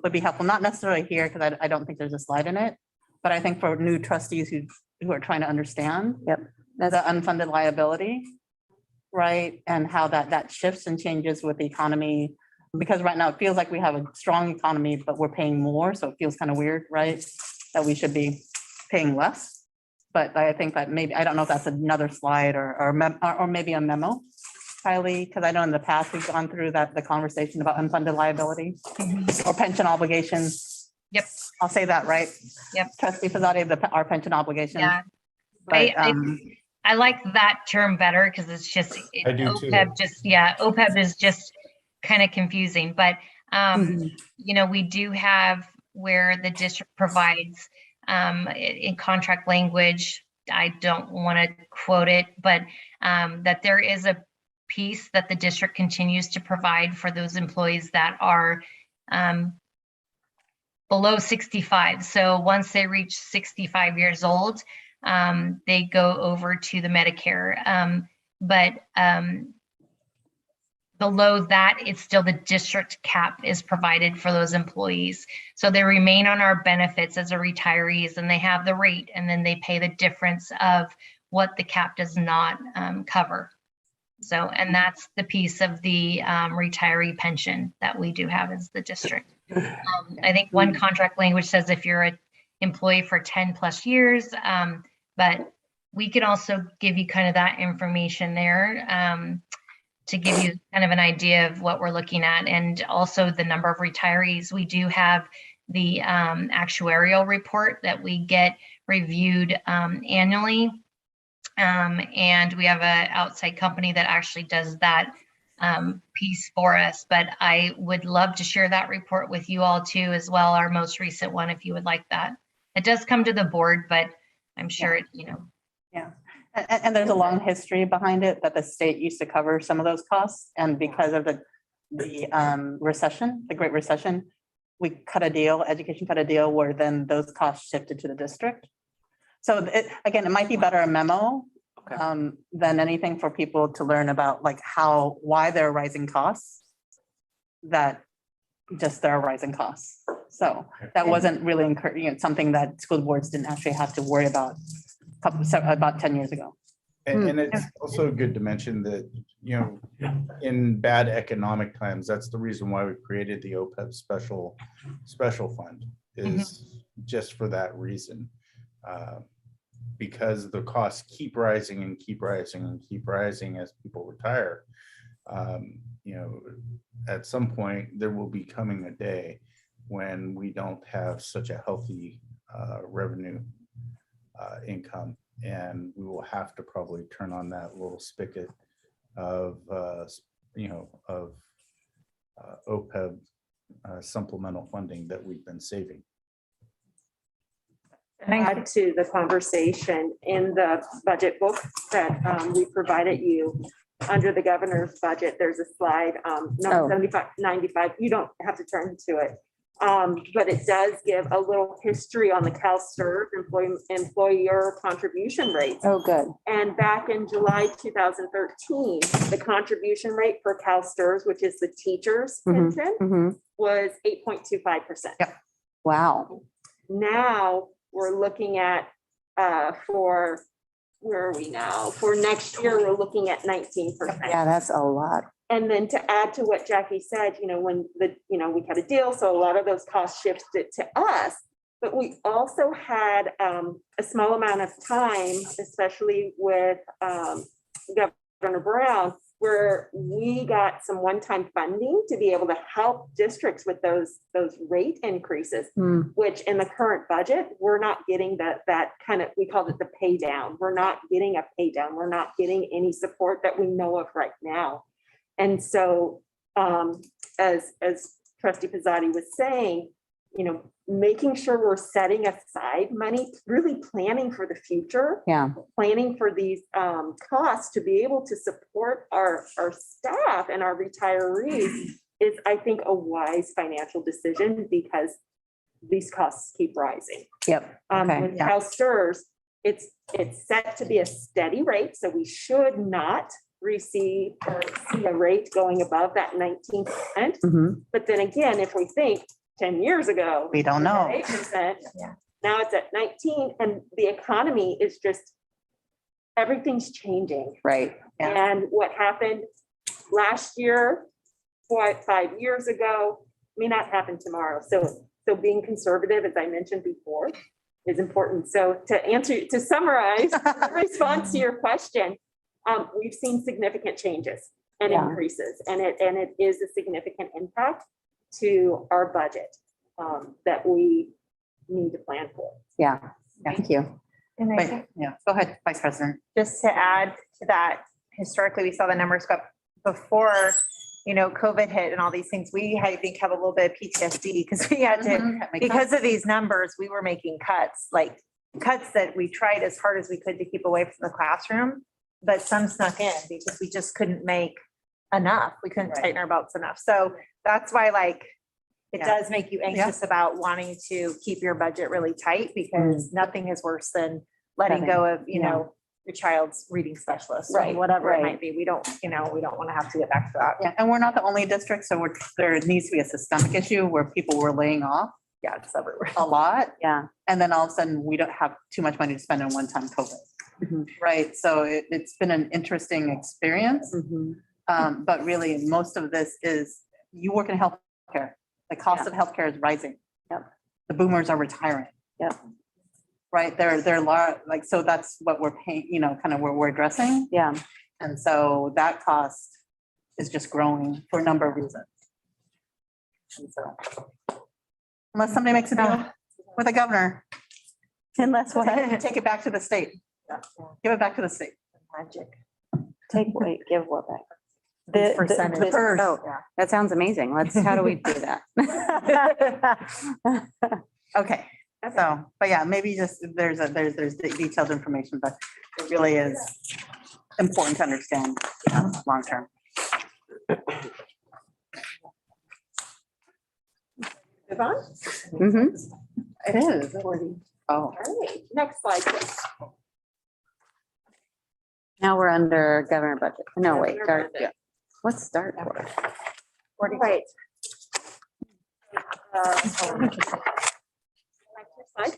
would be helpful. Not necessarily here, because I don't think there's a slide in it, but I think for new trustees who are trying to understand the unfunded liability, right? And how that shifts and changes with the economy. Because right now it feels like we have a strong economy, but we're paying more. So it feels kind of weird, right? That we should be paying less. But I think that maybe, I don't know if that's another slide or maybe a memo, Kylie, because I know in the past we've gone through the conversation about unfunded liability or pension obligations. Yep. I'll say that, right? Yep. Trustee Pizzotti, our pension obligations. Yeah. But, I like that term better because it's just, I do too. OPEB is just kind of confusing, but you know, we do have where the district provides in contract language, I don't want to quote it, but that there is a piece that the district continues to provide for those employees that are below 65. So once they reach 65 years old, they go over to the Medicare. But below that, it's still the district cap is provided for those employees. So they remain on our benefits as a retirees, and they have the rate, and then they pay the difference of what the cap does not cover. So, and that's the piece of the retiree pension that we do have as the district. I think one contract language says if you're an employee for 10 plus years, but we can also give you kind of that information there to give you kind of an idea of what we're looking at, and also the number of retirees. We do have the actuarial report that we get reviewed annually. And we have an outside company that actually does that piece for us, but I would love to share that report with you all too, as well, our most recent one, if you would like that. It does come to the board, but I'm sure it, you know. Yeah, and there's a long history behind it that the state used to cover some of those costs, and because of the recession, the Great Recession, we cut a deal, education cut a deal where then those costs shifted to the district. So again, it might be better a memo than anything for people to learn about, like why there are rising costs, that just there are rising costs. So that wasn't really something that school boards didn't actually have to worry about about 10 years ago. And it's also good to mention that, you know, in bad economic times, that's the reason why we created the OPEB special fund, is just for that reason. Because the costs keep rising and keep rising and keep rising as people retire. You know, at some point there will be coming a day when we don't have such a healthy revenue income, and we will have to probably turn on that little spigot of OPEB supplemental funding that we've been saving. Add to the conversation, in the budget book that we provided you, under the governor's budget, there's a slide, number 95. You don't have to turn to it. But it does give a little history on the CalSTRS employer contribution rates. Oh, good. And back in July 2013, the contribution rate for CalSTRS, which is the teachers' pension, was 8.25%. Yep. Wow. Now we're looking at where are we now? For next year, we're looking at 19%. Yeah, that's a lot. And then to add to what Jackie said, you know, when we had a deal, so a lot of those costs shifted to us, But we also had a small amount of time, especially with Governor Brown, where we got some one-time funding to be able to help districts with those rate increases, which in the current budget, we're not getting that kind of, we called it the pay down. We're not getting a pay down. We're not getting any support that we know of right now. And so as Trustee Pizzotti was saying, you know, making sure we're setting aside money, really planning for the future, planning for these costs to be able to support our staff and our retirees is, I think, a wise financial decision because these costs keep rising. Yep. Okay. With CalSTRS, it's set to be a steady rate, so we should not receive or see a rate going above that 19%. But then again, if we think 10 years ago, We don't know. 8%, now it's at 19, and the economy is just, everything's changing. Right. Yeah. And what happened last year, 5 years ago, may not happen tomorrow. So being conservative, as I mentioned before, is important. So to summarize, in response to your question, we've seen significant changes and increases, and it is a significant impact to our budget that we need to plan for. Yeah. Thank you. And I Wait, think yeah, go ahead, Vice President. just to add to that, historically, we saw the numbers go up before, you know, COVID hit and all these things. We, I think, have a little bit of PTSD because we had to, because of these numbers, we were making cuts, like cuts that we tried as hard as we could to keep away from the classroom, but some snuck in because we just couldn't make enough. We couldn't Right. tighten our belts enough. So that's why, like, it Yeah. does make you anxious about wanting to keep your budget really tight because nothing is worse than letting go of, you know, your child's reading specialist, or Right, whatever it right. might be. We don't, you know, we don't want to have to get back to that. Yeah, and we're not the only district, so there needs to be a systemic issue where people were laying off Yeah, it's everywhere. a lot. Yeah. And then all of a sudden, we don't have too much money to spend on one-time COVID. Mhm. Right, so it's been an interesting experience. But really, most of this is, you work in healthcare. The cost of healthcare is rising. Yep. The boomers are retiring. Yep. Right, they're like, so that's what we're paying, you know, kind of where we're addressing. Yeah. And so that cost is just growing for a number of reasons. And so, unless somebody makes a deal with the governor, Unless what? take it back to the state. Give it back to the state. Magic. Take, wait, give what back? Percentage. the- First. Oh, that sounds amazing. How do we do that? Okay, so, but yeah, maybe just, there's detailed information, but it really is important to understand, long term. Move on. Mhm. It is. Oh, All right, next slide, please. Now we're under governor budget. No, wait, Governor start. budget. What's start for? Right.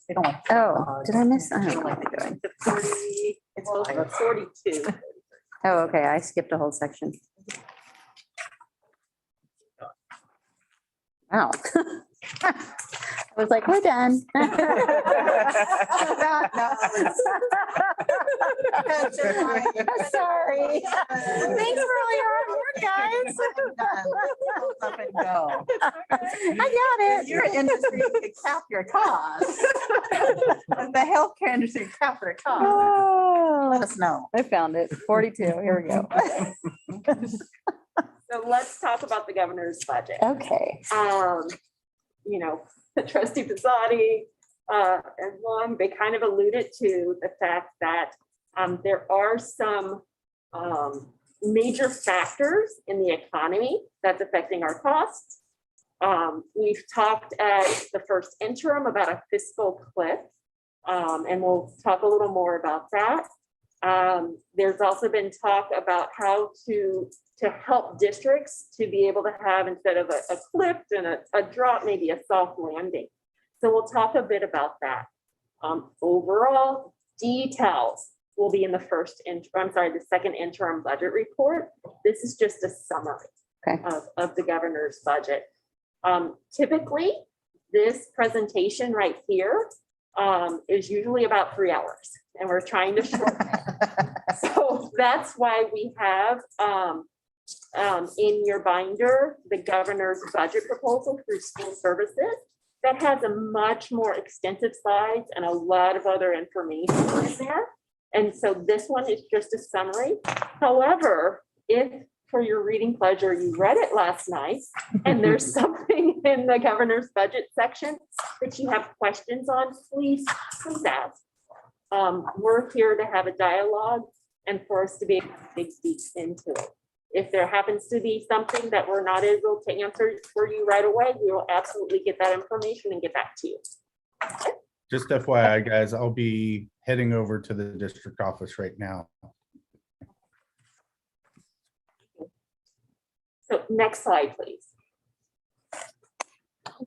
they don't want. Oh, did I miss? I don't know what I'm doing. The 40, it's also 42. Oh, okay, I skipped a whole section. Wow. I was like, we're done. Sorry. Thanks for all your hard work, guys. Up and go. I got it. Your industry could cap your costs. The healthcare industry could cap their costs. Let Oh, us know. I found it. 42. Here we go. So let's talk about the governor's budget. Okay. You know, Trustee Pizzotti and Long, they kind of alluded to the fact that there are some major factors in the economy that's affecting our costs. We've talked at the first interim about a fiscal cliff, and we'll talk a little more about that. There's also been talk about how to help districts to be able to have, instead of a cliff and a drop, maybe a soft landing. So we'll talk a bit about that. Overall details will be in the the second interim budget report. This is just a summary Okay. of the governor's budget. Typically, this presentation right here is usually about 3 hours, and we're trying to shorten it. So that's why we have in your binder, the governor's budget proposal through school services. That has a much more extensive slides and a lot of other information in there. And so this one is just a summary. However, if for your reading pleasure, you read it last night and there's something in the governor's budget section that you have questions on, please ask. We're here to have a dialogue and for us to be able to dig deep into it. If there happens to be something that we're not able to answer for you right away, we will absolutely get that information and get back to you. Just FYI, guys, I'll be heading over to the district office right now. So next slide, please.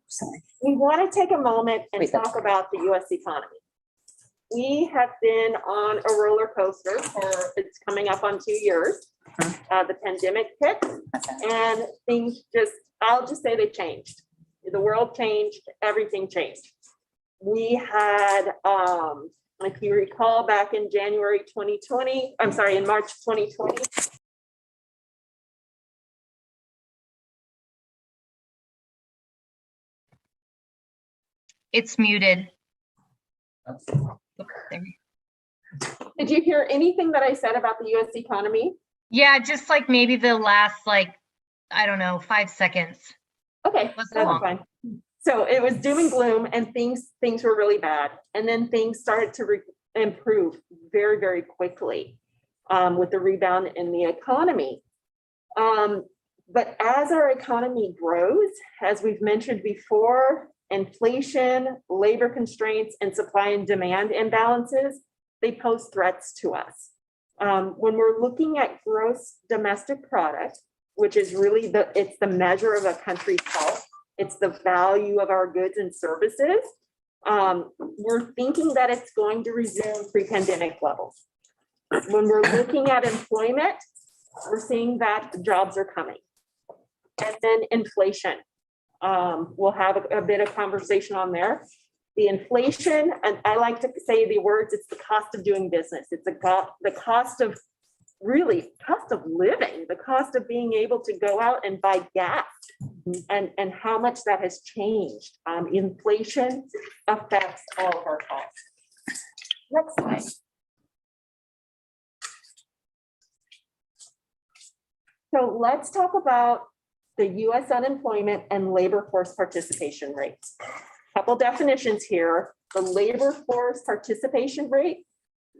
Sorry. We want to take a moment and Wait, that's talk about the US economy. We have been on a roller coaster for, it's coming up on 2 years. The pandemic hit and things just, I'll just say they changed. The world changed, everything changed. We had, if you recall, back in January 2020, I'm sorry, in March 2020, It's muted. did you hear anything that I said about the US economy? Yeah, just like maybe the last, like, I don't know, 5 seconds. Okay, What's that's wrong? fine. So it was doom and gloom and things were really bad. And then things started to improve very, very quickly with the rebound in the economy. But as our economy grows, as we've mentioned before, inflation, labor constraints, and supply and demand imbalances, they pose threats to us. When we're looking at gross domestic product, which is really it's the measure of a country's health, it's the value of our goods and services, we're thinking that it's going to resume pre-pandemic levels. When we're looking at employment, we're seeing that jobs are coming. And then inflation. We'll have a bit of conversation on there. The inflation, and I like to say the words, it's the cost of doing business. It's the cost of cost of living, the cost of being able to go out and buy gas and how much that has changed. Inflation affects all of our costs. Next slide. So let's talk about the US unemployment and labor force participation rates. Couple definitions here. The labor force participation rate,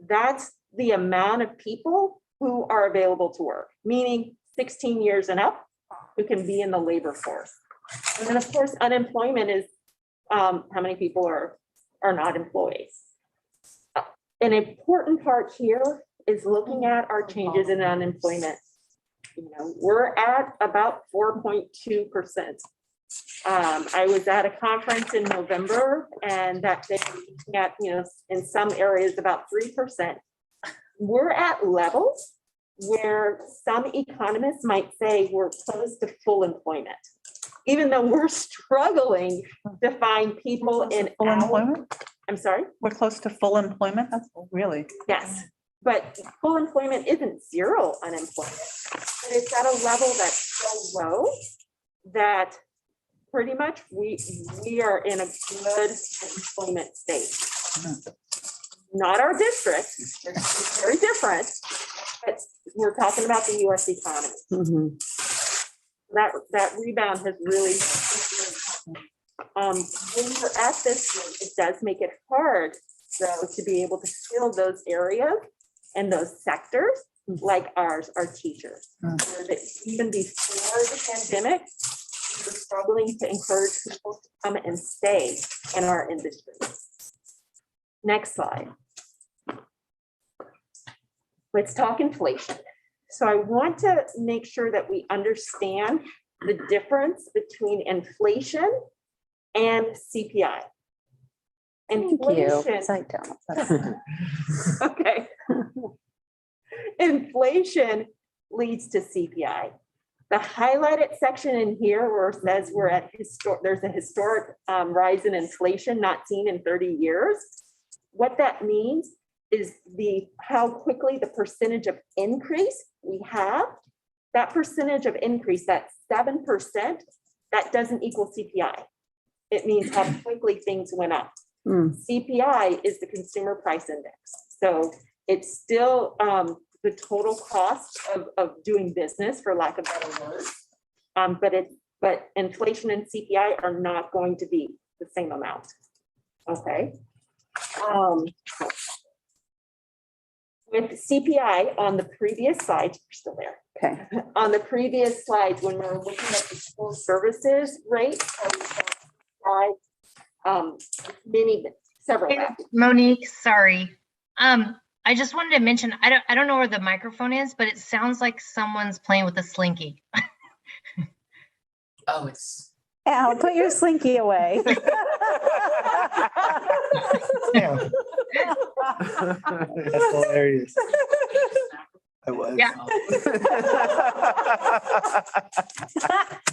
that's the amount of people who are available to work, meaning 16 years and up who can be in the labor force. And then of course, unemployment is how many people are not employees. An important part here is looking at our changes in unemployment. We're at about 4.2%. I was at a conference in November and that they were looking at, in some areas about 3%. We're at levels where some economists might say we're close to full employment, even though we're struggling to find people in Full employment? I'm sorry? We're close to full employment? That's really. Yes, but full employment isn't zero unemployment. But it's at a level that's so low that pretty much we are in a good employment state. Not our district, it's very different, but we're talking about the US economy. That rebound has really, when you're at this rate, it does make it hard though to be able to fill those areas and those sectors like ours, our teachers. Even before the pandemic, we're struggling to encourage people to come and stay in our industry. Next slide. Let's talk inflation. So I want to make sure that we understand the difference between inflation and CPI. Thank you. 'Cause I don't. Okay. Inflation leads to CPI. The highlighted section in here where it says we're at there's a historic rise in inflation not seen in 30 years. What that means is how quickly the percentage of increase we have, that percentage of increase, that 7%, that doesn't equal CPI. It means how quickly things went up. CPI is the consumer price index. So it's still the total cost of doing business, for lack of better words. But inflation and CPI are not going to be the same amount. Okay. With CPI on the previous slide, you're still there. Okay. On the previous slides, when we were looking at the school services rate, several. Monique, sorry. I just wanted to mention, I don't know where the microphone is, but it sounds like someone's playing with a slinky. Oh, it's. Al, put your slinky away. Yeah. That's hilarious. I was. Yeah.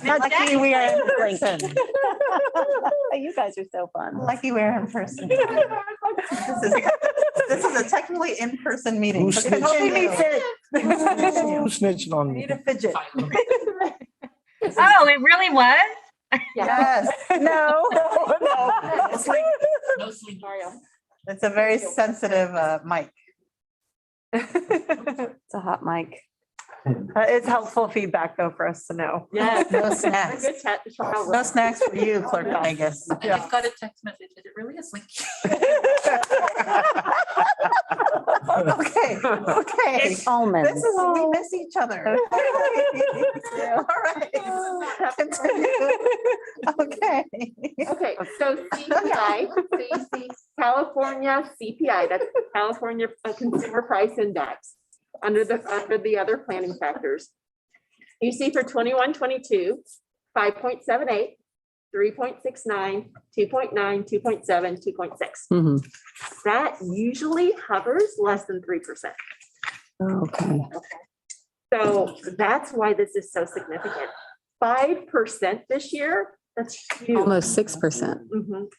Lucky we are in person. You guys are so fun. Lucky we're in person. This is a technically in-person meeting. Who but snitched? continue. Who snitching on me? Need a fidget. Oh, it really was? Yes, No. No sleep. Mario. it's a very sensitive mic. It's a hot mic. It's helpful feedback though for us to know. Yeah. No snacks. Good chat. No snacks for you, Clerk Angus. I just got a text message. Is it really a slinky? Okay, okay. It's almonds. This is, we miss each other. All right. Continue. Okay. Okay, so CPI, so you see California CPI, that's California Consumer Price Index, under the other planning factors. You see for 21-22, 5.78, 3.69, 2.9, 2.7, 2.6. Mhm. That usually hovers less than 3%. Okay. So that's why this is so significant. 5% this year, that's huge. Almost 6%.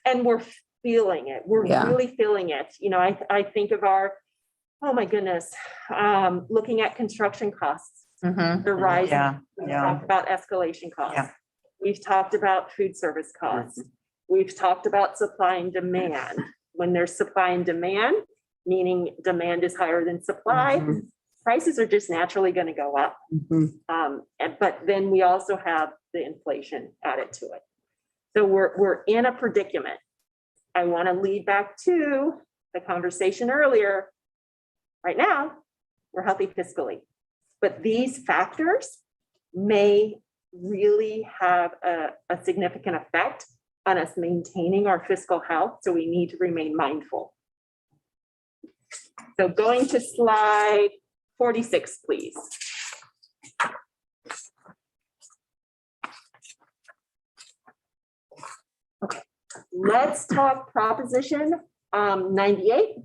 And we're feeling it. We're Yeah. really feeling it. You know, I think of oh my goodness, looking at construction costs, Mhm. the rise. Yeah, We've yeah. talked about escalation costs. Yeah. We've talked about food service costs. We've talked about supply and demand. When there's supply and demand, meaning demand is higher than supply, Mhm. prices are just naturally going to go up. Mhm. But then we also have the inflation added to it. So we're in a predicament. I want to lead back to the conversation earlier. Right now, we're healthy fiscally, but these factors may really have a significant effect on us maintaining our fiscal health. So we need to remain mindful. So going to slide 46, please. Okay, let's talk Proposition 98.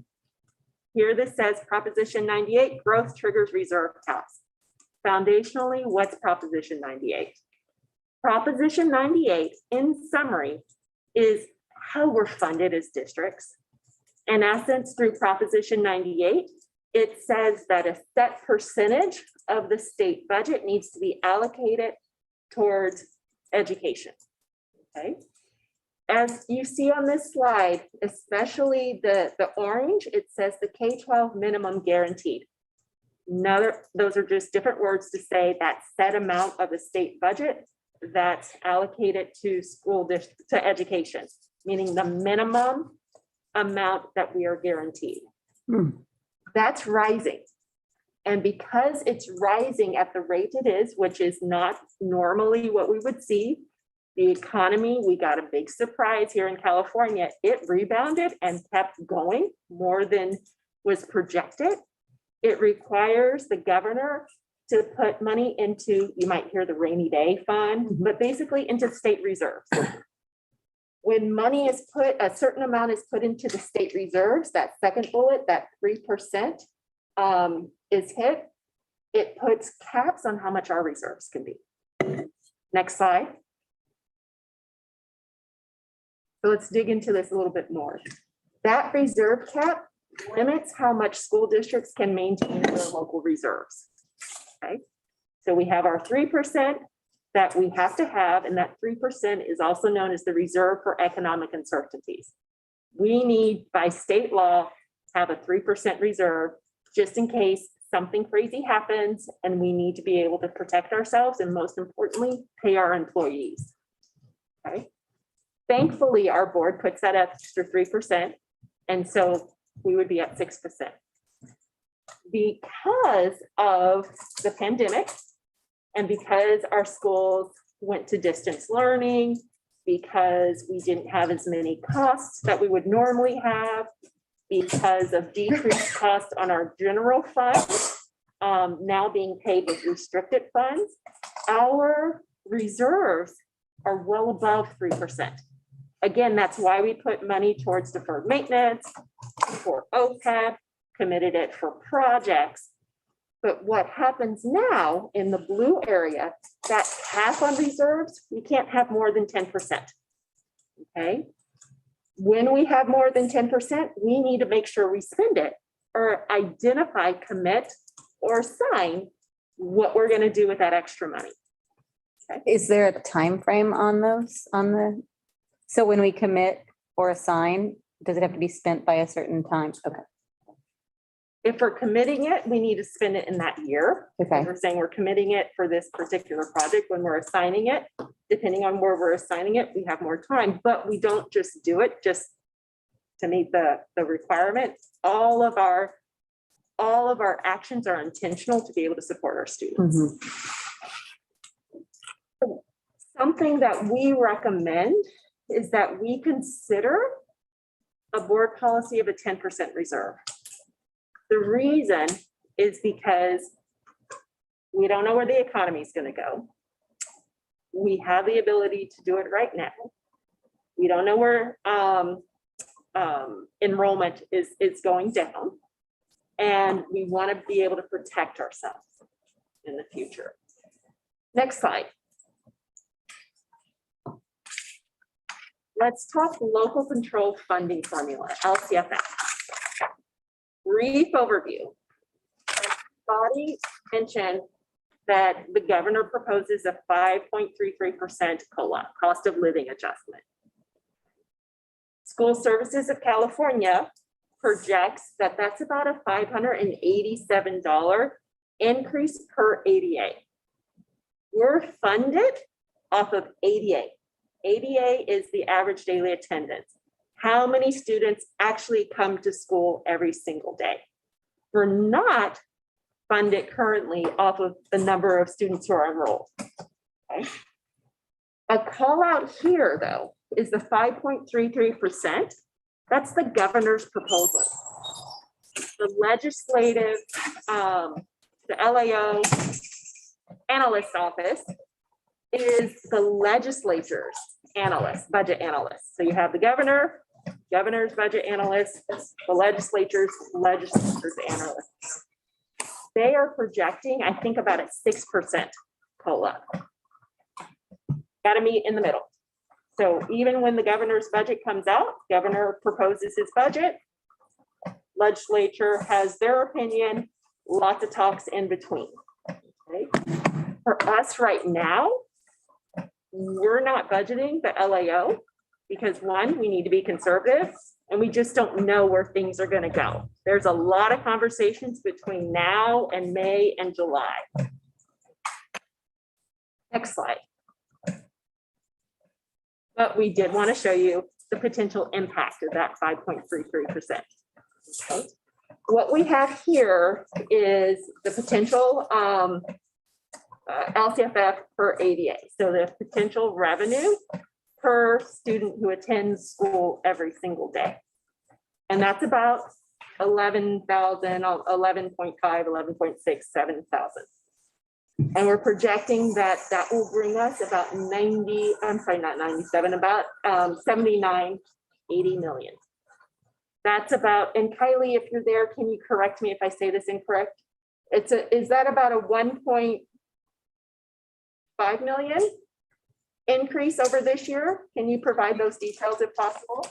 Here this says Proposition 98, growth triggers reserve tax. Foundationally, what's Proposition 98? Proposition 98, in summary, is how we're funded as districts. In essence, through Proposition 98, it says that a set percentage of the state budget needs to be allocated towards education. Okay. As you see on this slide, especially the orange, it says the K-12 minimum guaranteed. Those are just different words to say that set amount of the state budget that's allocated to to education, meaning the minimum amount that we are guaranteed. That's rising. And because it's rising at the rate it is, which is not normally what we would see, the economy, we got a big surprise here in California. It rebounded and kept going more than was projected. It requires the governor to put money into, you might hear the rainy day fund, but basically into state reserves. When money is put, a certain amount is put into the state reserves, that second bullet, that 3% is hit, it puts caps on how much our reserves can be. Next slide. So let's dig into this a little bit more. That reserve cap limits how much school districts can maintain their local reserves. Okay, so we have our 3% that we have to have, and that 3% is also known as the reserve for economic uncertainties. We need, by state law, to have a 3% reserve just in case something crazy happens and we need to be able to protect ourselves and, most importantly, pay our employees. Okay. Thankfully, our board puts that extra 3%, and so we would be at 6%. Because of the pandemic and because our schools went to distance learning, because we didn't have as many costs that we would normally have, because of decreased costs on our general fund, now being paid with restricted funds, our reserves are well above 3%. Again, that's why we put money towards deferred maintenance, for OPEB, committed it for projects. But what happens now in the blue area, that cap on reserves, we can't have more than 10%. Okay. When we have more than 10%, we need to make sure we spend it or identify, commit, or sign what we're going to do with that extra money. Okay. Is there a time frame on those, so when we commit or assign, does it have to be spent by a certain time? Okay. If we're committing it, we need to spend it in that year. Okay. If we're saying we're committing it for this particular project, when we're assigning it, depending on where we're assigning it, we have more time, but we don't just do it just to meet the requirement. All of our actions are intentional to be able to support our students. Something that we recommend is that we consider a board policy of a 10% reserve. The reason is because we don't know where the economy is going to go. We have the ability to do it right now. We don't know where enrollment is going down. And we want to be able to protect ourselves in the future. Next slide. Let's talk local control funding formula, LCFF. Brief overview. Body mentioned that the governor proposes a 5.33% COLA, cost of living adjustment. School Services of California projects that that's about a $587 increase per ADA. We're funded off of ADA. ADA is the average daily attendance. How many students actually come to school every single day? We're not funded currently off of the number of students who are enrolled. Okay. A call out here, though, is the 5.33%. That's the governor's proposal. The legislative, the LAO analyst office is the legislature's analyst, budget analyst. So you have the governor's budget analyst, the legislature's analyst. They are projecting, I think, about a 6% COLA. Got to meet in the middle. So even when the governor's budget comes out, governor proposes his budget, legislature has their opinion, lots of talks in between. Okay. For us right now, we're not budgeting the LAO because one, we need to be conservative and we just don't know where things are going to go. There's a lot of conversations between now and May and July. Next slide. But we did want to show you the potential impact of that 5.33%. Okay. What we have here is the potential LCFF per ADA. So the potential revenue per student who attends school every single day. And that's about 11,000, 11.5, 11.6, 7,000. And we're projecting that that will bring us about 90, I'm sorry, not 97, about 79, 80 million. That's about, and Kylie, if you're there, can you correct me if I say this incorrect? Is that about a 1. 5 million increase over this year. Can you provide those details if possible?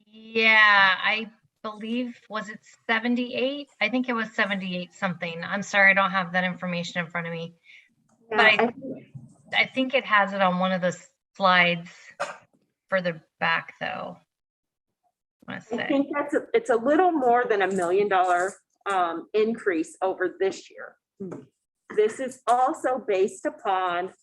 Yeah, I believe, was it 78? I think it was 78 something. I'm sorry, I don't have that information in front of me. Yeah, But I think it has it on one of the slides further back though. I want to I say. think it's a little more than $1 million increase over this year. This is also based upon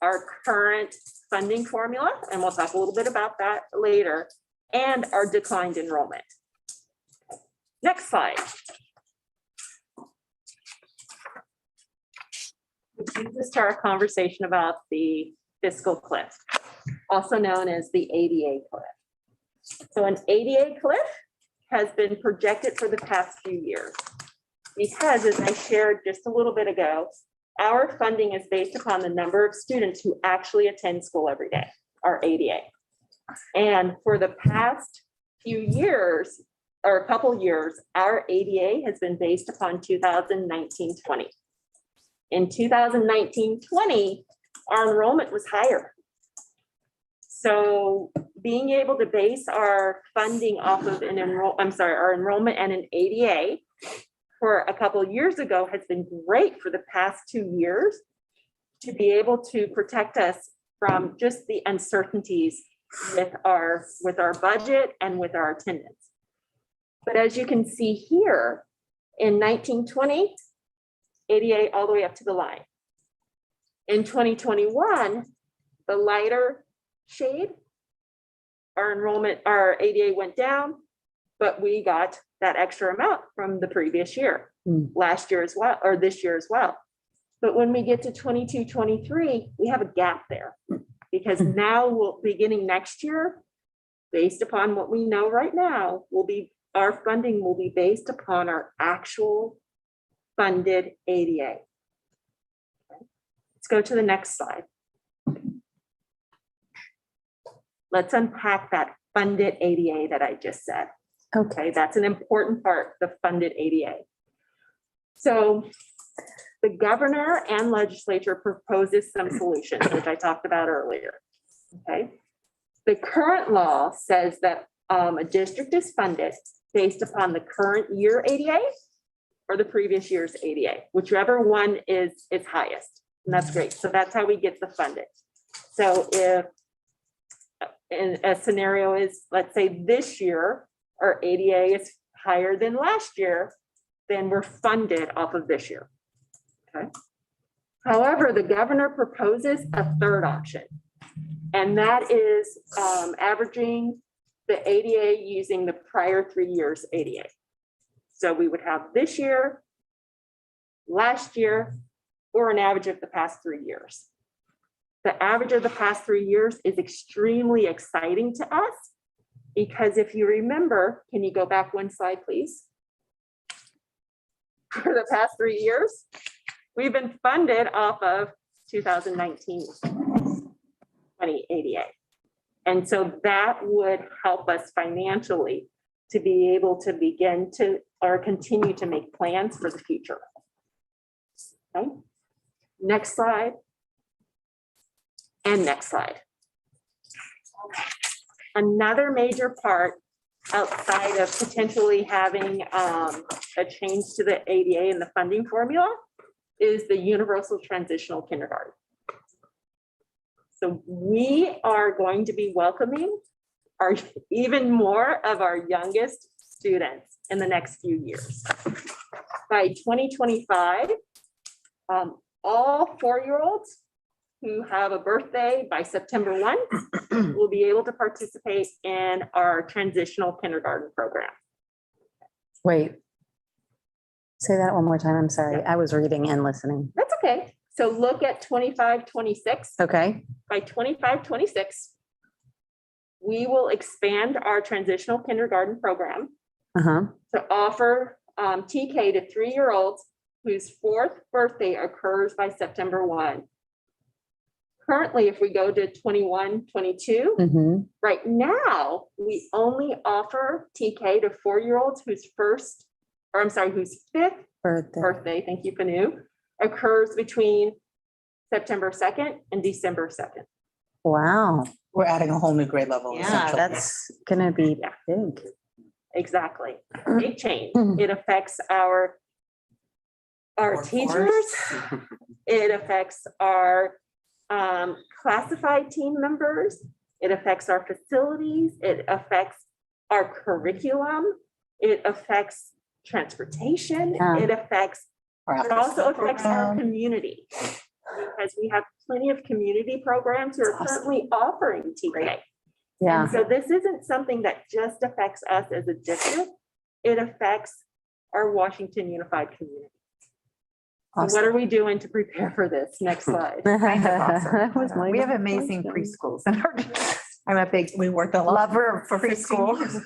our current funding formula, and we'll talk a little bit about that later, and our declined enrollment. Next slide. Which brings us to our conversation about the fiscal cliff, also known as the ADA cliff. So an ADA cliff has been projected for the past few years because, as I shared just a little bit ago, our funding is based upon the number of students who actually attend school every day, our ADA. And for the past few years, or a couple years, our ADA has been based upon 2019-20. In 2019-20, our enrollment was higher. So being able to base our funding off of our enrollment and an ADA for a couple of years ago has been great for the past 2 years to be able to protect us from just the uncertainties with our budget and with our attendance. But as you can see here, in 1920, ADA all the way up to the line. In 2021, the lighter shade, our ADA went down, but we got that extra amount from the previous year, last year as well, or this year as well. But when we get to 22-23, we have a gap there because now beginning next year, based upon what we know right now, our funding will be based upon our actual funded ADA. Okay. Let's go to the next slide. Let's unpack that funded ADA that I just said. Okay, that's an important part, the funded ADA. So the governor and legislature proposes some solutions, which I talked about earlier. Okay, the current law says that a district is funded based upon the current year ADA or the previous year's ADA, whichever one is highest. And that's great. So that's how we get the funded. So if in a scenario is, let's say this year, our ADA is higher than last year, then we're funded off of this year. Okay. However, the governor proposes a third option, and that is averaging the ADA using the prior 3 years ADA. So we would have this year, last year, or an average of the past 3 years. The average of the past 3 years is extremely exciting to us because if you remember, can you go back one slide, please? For the past 3 years, we've been funded off of 2019-20 ADA. And so that would help us financially to be able to begin to or continue to make plans for the future. Okay. Next slide. And next slide. Another major part outside of potentially having a change to the ADA and the funding formula is the universal transitional kindergarten. So we are going to be welcoming even more of our youngest students in the next few years. By 2025, all 4-year-olds who have a birthday by September 1 will be able to participate in our transitional kindergarten program. Wait. Say that one more time. I'm sorry. I was reading and listening. That's okay. So look at 25-26. Okay. By 25-26, we will expand our transitional kindergarten program to offer TK to 3-year-olds whose 4th birthday occurs by September 1. Currently, if we go to 21-22, right now, we only offer TK to 4-year-olds whose 5th birthday, thank you, Panu, occurs between September 2nd and December 2nd. Wow. We're adding a whole new grade level. Yeah, essentially. that's gonna be Yeah. big. Exactly. Big change. Mhm. It affects our teachers. It affects our classified team members. It affects our facilities. It affects our curriculum. It affects transportation. Yeah. It affects, Our it also after-school affects our program. community. Because we have plenty of community programs who are currently offering TK. Yeah. And so this isn't something that just affects us as a district. It affects our Washington Unified community. So what are we doing to prepare for this? Next slide. Kind of awesome. That was my We have next amazing question. preschools in our, I'm a big We worked a lot. lover for 15 preschool. years.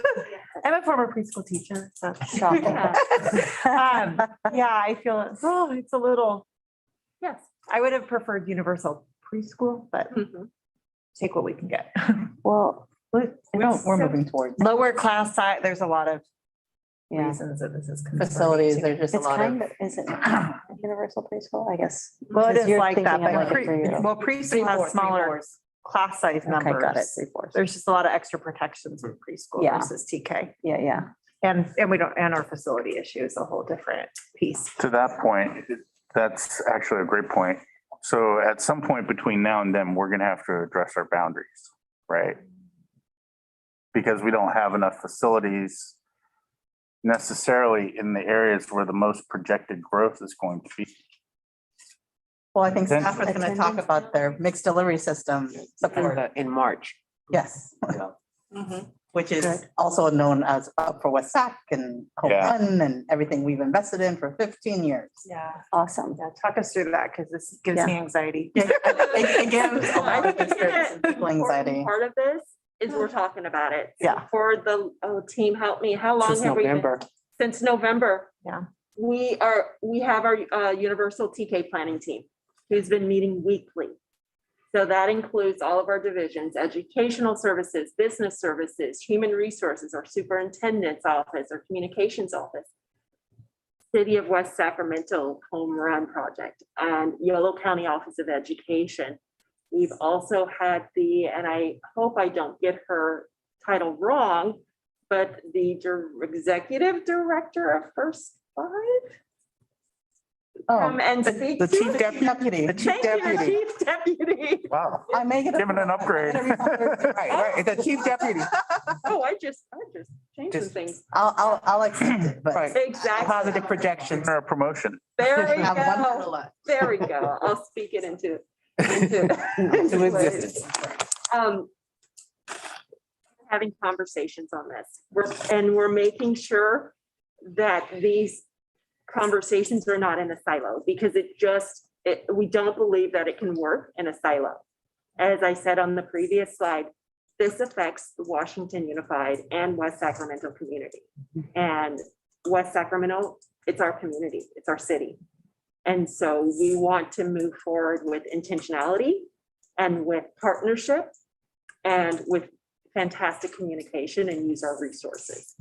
I'm a former preschool teacher, so. Shocking. Yeah, I feel, it's a little, Yes. I would have preferred universal preschool, but Mhm. take what we can get. Well, We're moving towards Lower class size, there's a lot of yeah. reasons that this is. concerning facilities. too. There's just a It's lot kind of. of, is it universal preschool? I guess. Well, it because is you're like that, thinking of but like a pre- three-year-old. well, preschool has smaller class size Okay, got it. numbers. 3/4. There's just a lot of extra protections with preschool Yeah. versus TK. Yeah, yeah. And we don't, and our facility issue is a whole different piece. To that point, that's actually a great point. So at some point between now and then, we're gonna have to address our boundaries, right? Because we don't have enough facilities necessarily in the areas where the most projected growth is going to be. Well, I think staff was going to talk Attendance. about their mixed delivery system support. In March. Yes. Mhm. Which is also known as Up for West Sac and Home Yeah. Run and everything we've invested in for 15 years. Yeah. Awesome. Yeah, talk us through that because this gives Yeah. me anxiety. It gives a So I lot of think districts that people important anxiety. Part of this is we're talking about it. Yeah. For the, team, help me, how long Since have we been? November. Since November. Yeah. We have our universal TK planning team who's been meeting weekly. So that includes all of our divisions, educational services, business services, human resources, our superintendent's office, our communications office, City of West Sacramento Home Run Project, and Yolo County Office of Education. We've also had and I hope I don't get her title wrong, but the executive director of First 5 come and speak The to chief us. deputy, the chief Thank you, deputy. Chief Deputy. Wow, I may get. given an upgrade. Right, the chief deputy. Oh, I just changed some Just- things. I'll accept it, but. Right. Exactly. Positive projections. Our promotion. There we Have one go. more left. There we go. I'll speak it into. To existence. Having conversations on this. We're making sure that these conversations are not in a silo because we don't believe that it can work in a silo. As I said on the previous slide, this affects the Washington Unified and West Sacramento community. And West Sacramento, it's our community, it's our city. And so we want to move forward with intentionality and with partnership and with fantastic communication and use our resources.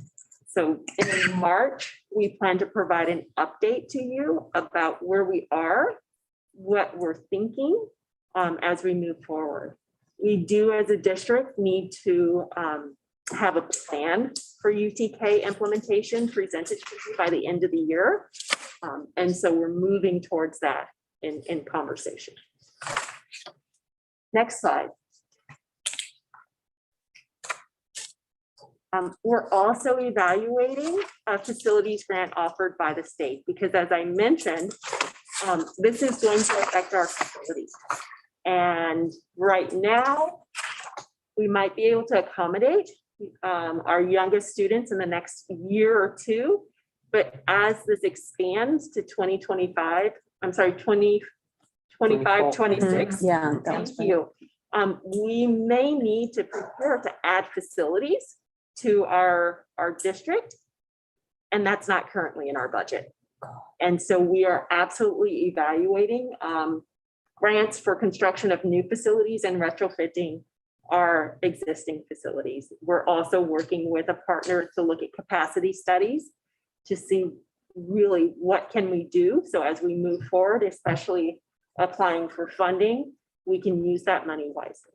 So in March, we plan to provide an update to you about where we are, what we're thinking as we move forward. We do, as a district, need to have a plan for UTK implementation presented to you by the end of the year. And so we're moving towards that in conversation. Next slide. We're also evaluating a facilities grant offered by the state because, as I mentioned, this is going to affect our facilities. And right now, we might be able to accommodate our youngest students in the next year or two. But as this expands to 2025, I'm sorry, 2025, 26. Yeah. that Thank was great. you. We may need to prepare to add facilities to our district. And that's not currently in our budget. And so we are absolutely evaluating grants for construction of new facilities and retrofitting our existing facilities. We're also working with a partner to look at capacity studies to see really what can we do. So as we move forward, especially applying for funding, we can use that money wisely.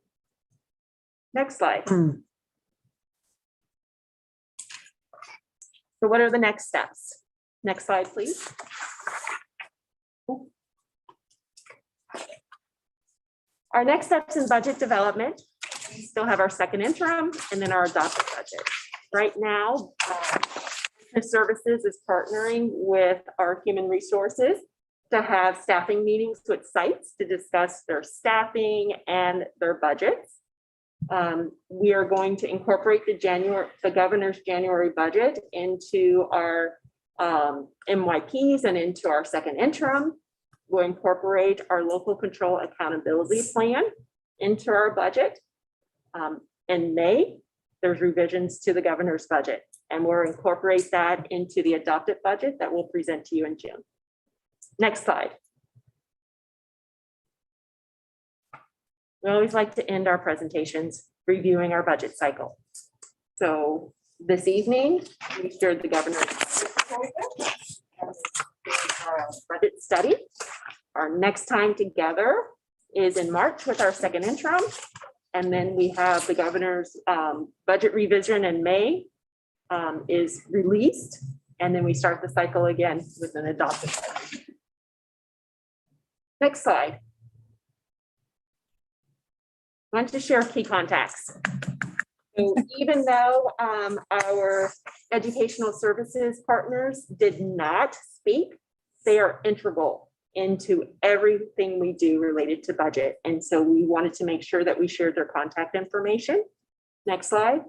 Next slide. So what are the next steps? Next slide, please. Our next steps in budget development, we still have our second interim and then our adopted budget. Right now, Business Services is partnering with our human resources to have staffing meetings with sites to discuss their staffing and their budgets. We are going to incorporate the governor's January budget into our MYPs and into our second interim. We'll incorporate our local control accountability plan into our budget. In May, there's revisions to the governor's budget, and we'll incorporate that into the adopted budget that we'll present to you in June. Next slide. We always like to end our presentations reviewing our budget cycle. So this evening, we shared the governor's budget study. Our next time together is in March with our second interim. And then we have the governor's budget revision in May is released. And then we start the cycle again with an adopted budget. Next slide. I want to share key contacts. So even though our educational services partners did not speak, they are integral into everything we do related to budget. And so we wanted to make sure that we shared their contact information. Next slide.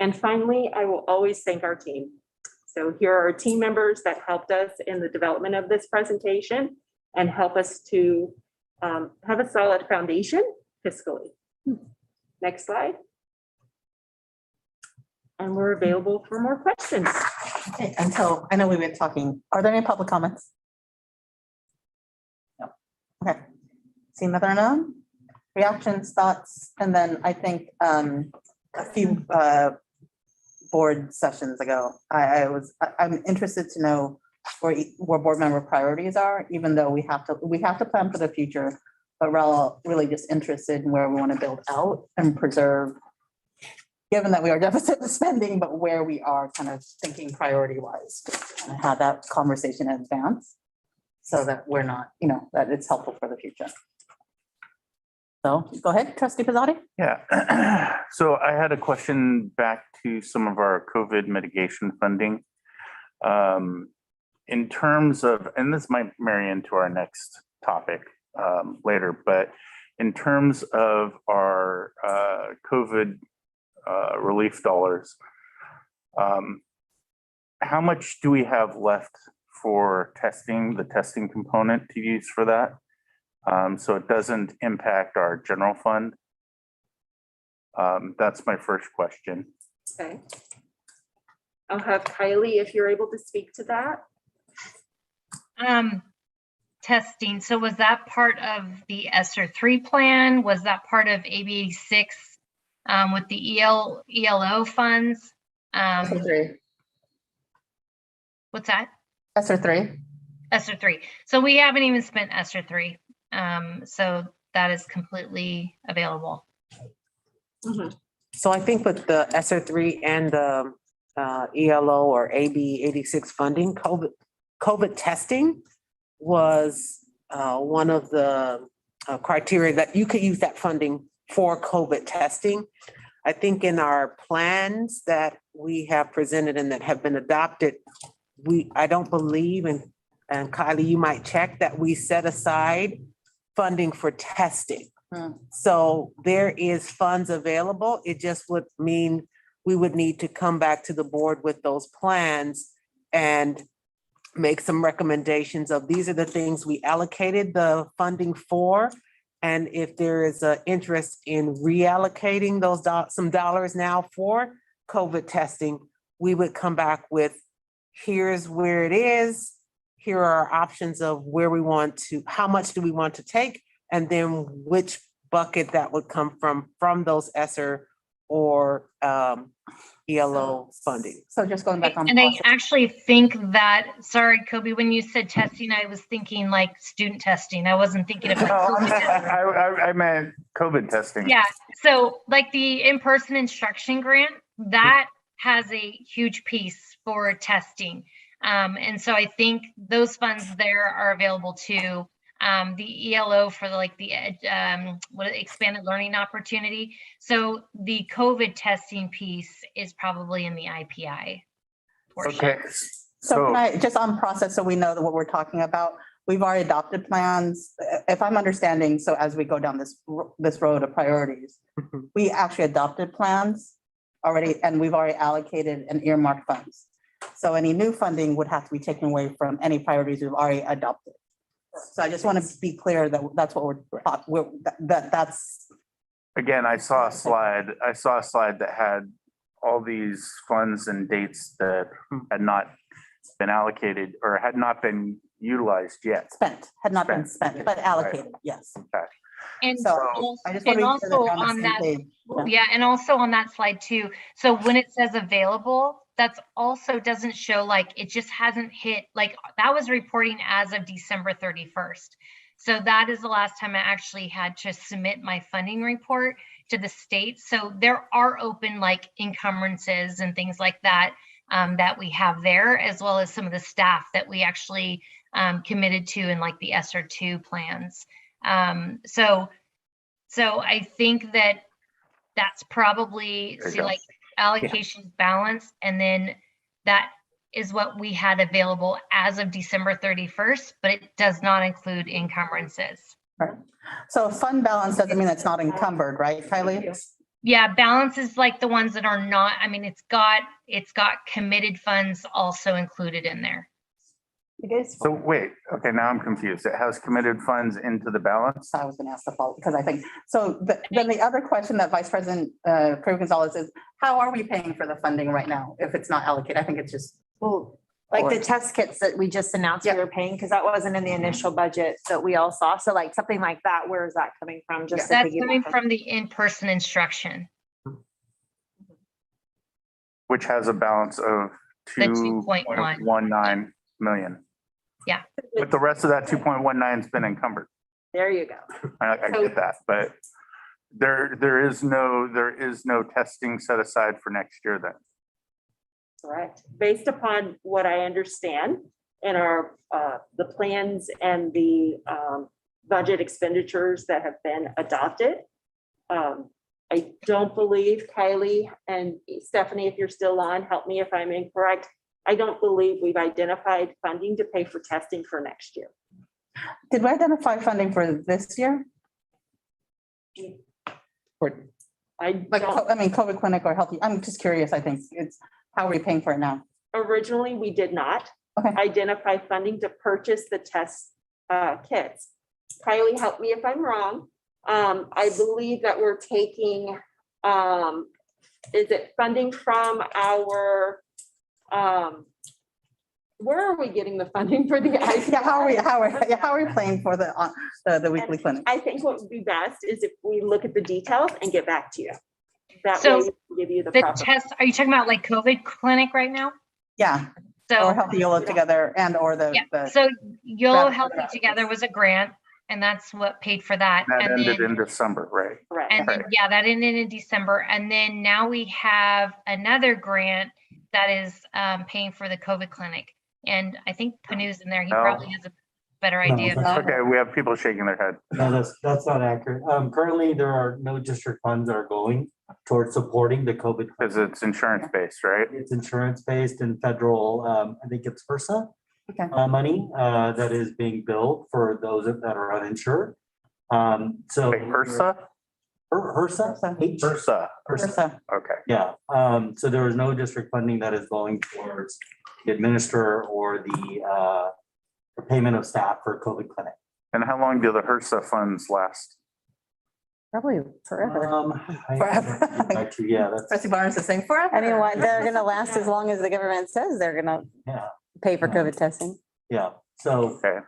And finally, I will always thank our team. So here are our team members that helped us in the development of this presentation and help us to have a solid foundation fiscally. Next slide. And we're available for more questions. Okay, until, I know we've been talking, are there any public comments? No. Okay. Seeing that there are none, reactions, thoughts, and then I think a few board sessions ago, I'm interested to know where board member priorities are, even though we have to plan for the future, but really just interested in where we want to build out and preserve, given that we are deficit spending, but where we are kind of thinking priority wise, and how that conversation advance so that we're not, that it's helpful for the future. So go ahead, Trustee Pizzotti. Yeah. So I had a question back to some of our COVID mitigation funding. In terms of, and this might marry into our next topic later, but in terms of our COVID relief dollars, how much do we have left for testing, the testing component to use for that? So it doesn't impact our general fund. That's my first question. Okay. I'll have Kylie, if you're able to speak to that. Testing. So was that part of the ESSER 3 plan? Was that part of AB 6 with the ELO funds? ESSER 3. What's that? ESSER 3. ESSER 3. So we haven't even spent ESSER 3. So that is completely available. Mhm. So I think with the ESSER 3 and the ELO or AB 86 funding, COVID testing was one of the criteria that you could use that funding for COVID testing. I think in our plans that we have presented and that have been adopted, I don't believe, and Kylie, you might check, that we set aside funding for testing. So there is funds available. It just would mean we would need to come back to the board with those plans and make some recommendations of these are the things we allocated the funding for. And if there is an interest in reallocating those some dollars now for COVID testing, we would come back with, here's where it is. Here are our options of where we want to, how much do we want to take? And then which bucket that would come from those ESSER or ELO funding. So just going back on. And I process. actually think that, sorry, Kobe, when you said testing, I was thinking like student testing. I wasn't thinking of like. Oh, COVID testing. I meant COVID testing. Yeah, so like the in-person instruction grant, that has a huge piece for testing. And so I think those funds there are available too. The ELO for expanded learning opportunity. So the COVID testing piece is probably in the IPI portion. Okay. So can I, just on process, so we know that what we're talking about, we've already adopted plans, if I'm understanding, so as we go down this road of priorities, we actually adopted plans already, and we've already allocated and earmarked funds. So any new funding would have to be taken away from any priorities we've already adopted. So I just want to be clear that that's what that's. Again, I saw a slide that had all these funds and dates that had not been allocated or had not been utilized yet. Had not been spent, but allocated, yes. And So I just want to be also clear that we're on the on same that, page. yeah, and also on that slide too. So when it says available, that's also doesn't show like, it just hasn't hit, like that was reporting as of December 31st. So that is the last time I actually had to submit my funding report to the state. So there are open like encumbrances and things like that that we have there, as well as some of the staff that we actually committed to in like the SR2 plans. So I think that that's probably like allocation balance, and then that is what we had available as of December 31st, but it does not include encumbrances. Right. So fund balance doesn't mean it's not encumbered, right, Kylie? Yeah, balance is like the ones that are not, I mean, it's got committed funds also included in there. It is. So wait, okay, now I'm confused. It has committed funds into the balance? I was going to ask the follow, because I think, so then the other question that Vice President Kirby-Gonzalez is, how are we paying for the funding right now if it's not allocated? I think it's just. Well, like the test kits that we just announced we were paying, because that wasn't in the initial budget that we all saw. So like something like that, where is that coming from? Just to That's piggyback coming on- from the in-person instruction. Which has a balance of The 2.1. 2.19 million. Yeah. But the rest of that 2.19 has been encumbered. There you go. I get that, but there is no testing set aside for next year then. Correct. Based upon what I understand in our, the plans and the budget expenditures that have been adopted, I don't believe, Kylie and Stephanie, if you're still on, help me if I'm incorrect. I don't believe we've identified funding to pay for testing for next year. Did we identify funding for this year? Or I like, don't, I mean, COVID clinic or healthy, I'm just curious, I think it's, how are we paying for it now? originally, we did not Okay. identify funding to purchase the test kits. Kylie, help me if I'm wrong. I believe that we're taking, is it funding from our, where are we getting the funding for the? Yeah, how are we paying for the weekly clinic? I think what would be best is if we look at the details and get back to you. That So, way we can give you the The proper. test, are you talking about like COVID clinic right now? Yeah, or So, Healthy YOLO Together and or the. so YOLO Rapid Healthy Rapid. Together was a grant, and that's what paid for that. That And ended then, in December, right? Correct. and then, Right. yeah, that ended in December. And then now we have another grant that is paying for the COVID clinic. And I think Panu's in there. He No. probably has a better idea. of that. Okay, we have people shaking their head. No, that's not accurate. Currently, there are no district funds that are going towards supporting the COVID. Because it's insurance based, right? It's insurance-based and federal, I think it's HRSA Okay. money that is being billed for those that are uninsured. So. Wait, HRSA? HRSA? HRSA, Versa. okay. Yeah, so there is no district funding that is going towards the administrator or the payment of staff for COVID clinic. And how long do the HRSA funds last? Probably forever. Actually, yeah, that's, Trustee Barnes is saying forever. Anyone, they're gonna last as long as the government says they're gonna yeah, pay for COVID testing. yeah. So, Okay,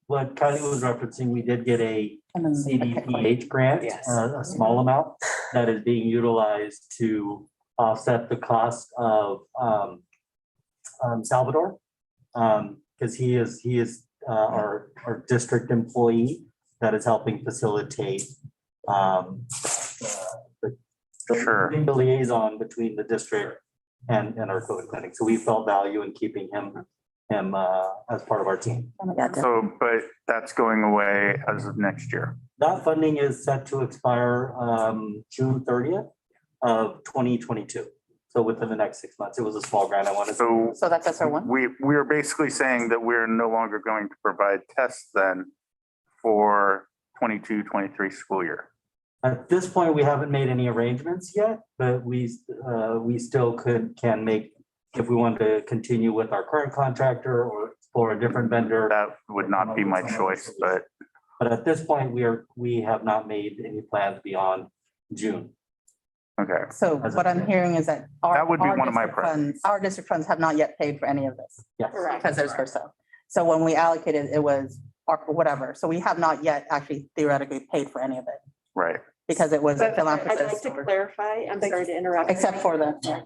what Kylie was referencing, we did get a And then- CDPH grant, Yes. a small amount that is being utilized to offset the cost of Salvador. Because he is our district employee that is helping facilitate Sure. the liaison between the district and our COVID clinic. So we felt value in keeping him as part of our team. So, but that's going away as of next year. That funding is set to expire June 30th of 2022. So within the next 6 months. It was a small grant I wanted. So So that's SR1? we are basically saying that we're no longer going to provide tests then for 22-23 school year. At this point, we haven't made any arrangements yet, but we still can make, if we want to continue with our current contractor or explore a different vendor. That would not be my choice, but But at this point, we have not made any plans beyond June. okay. So what I'm hearing is that That would be our one of my district funds, our district funds have not yet paid for any of this Yes. because there's HRSA. So when we allocated, it was ARPA, whatever. So we have not yet actually theoretically paid for any of it Right. because it was a But I'd like philanthropist, to clarify, I'm sorry to interrupt. except for the, yeah.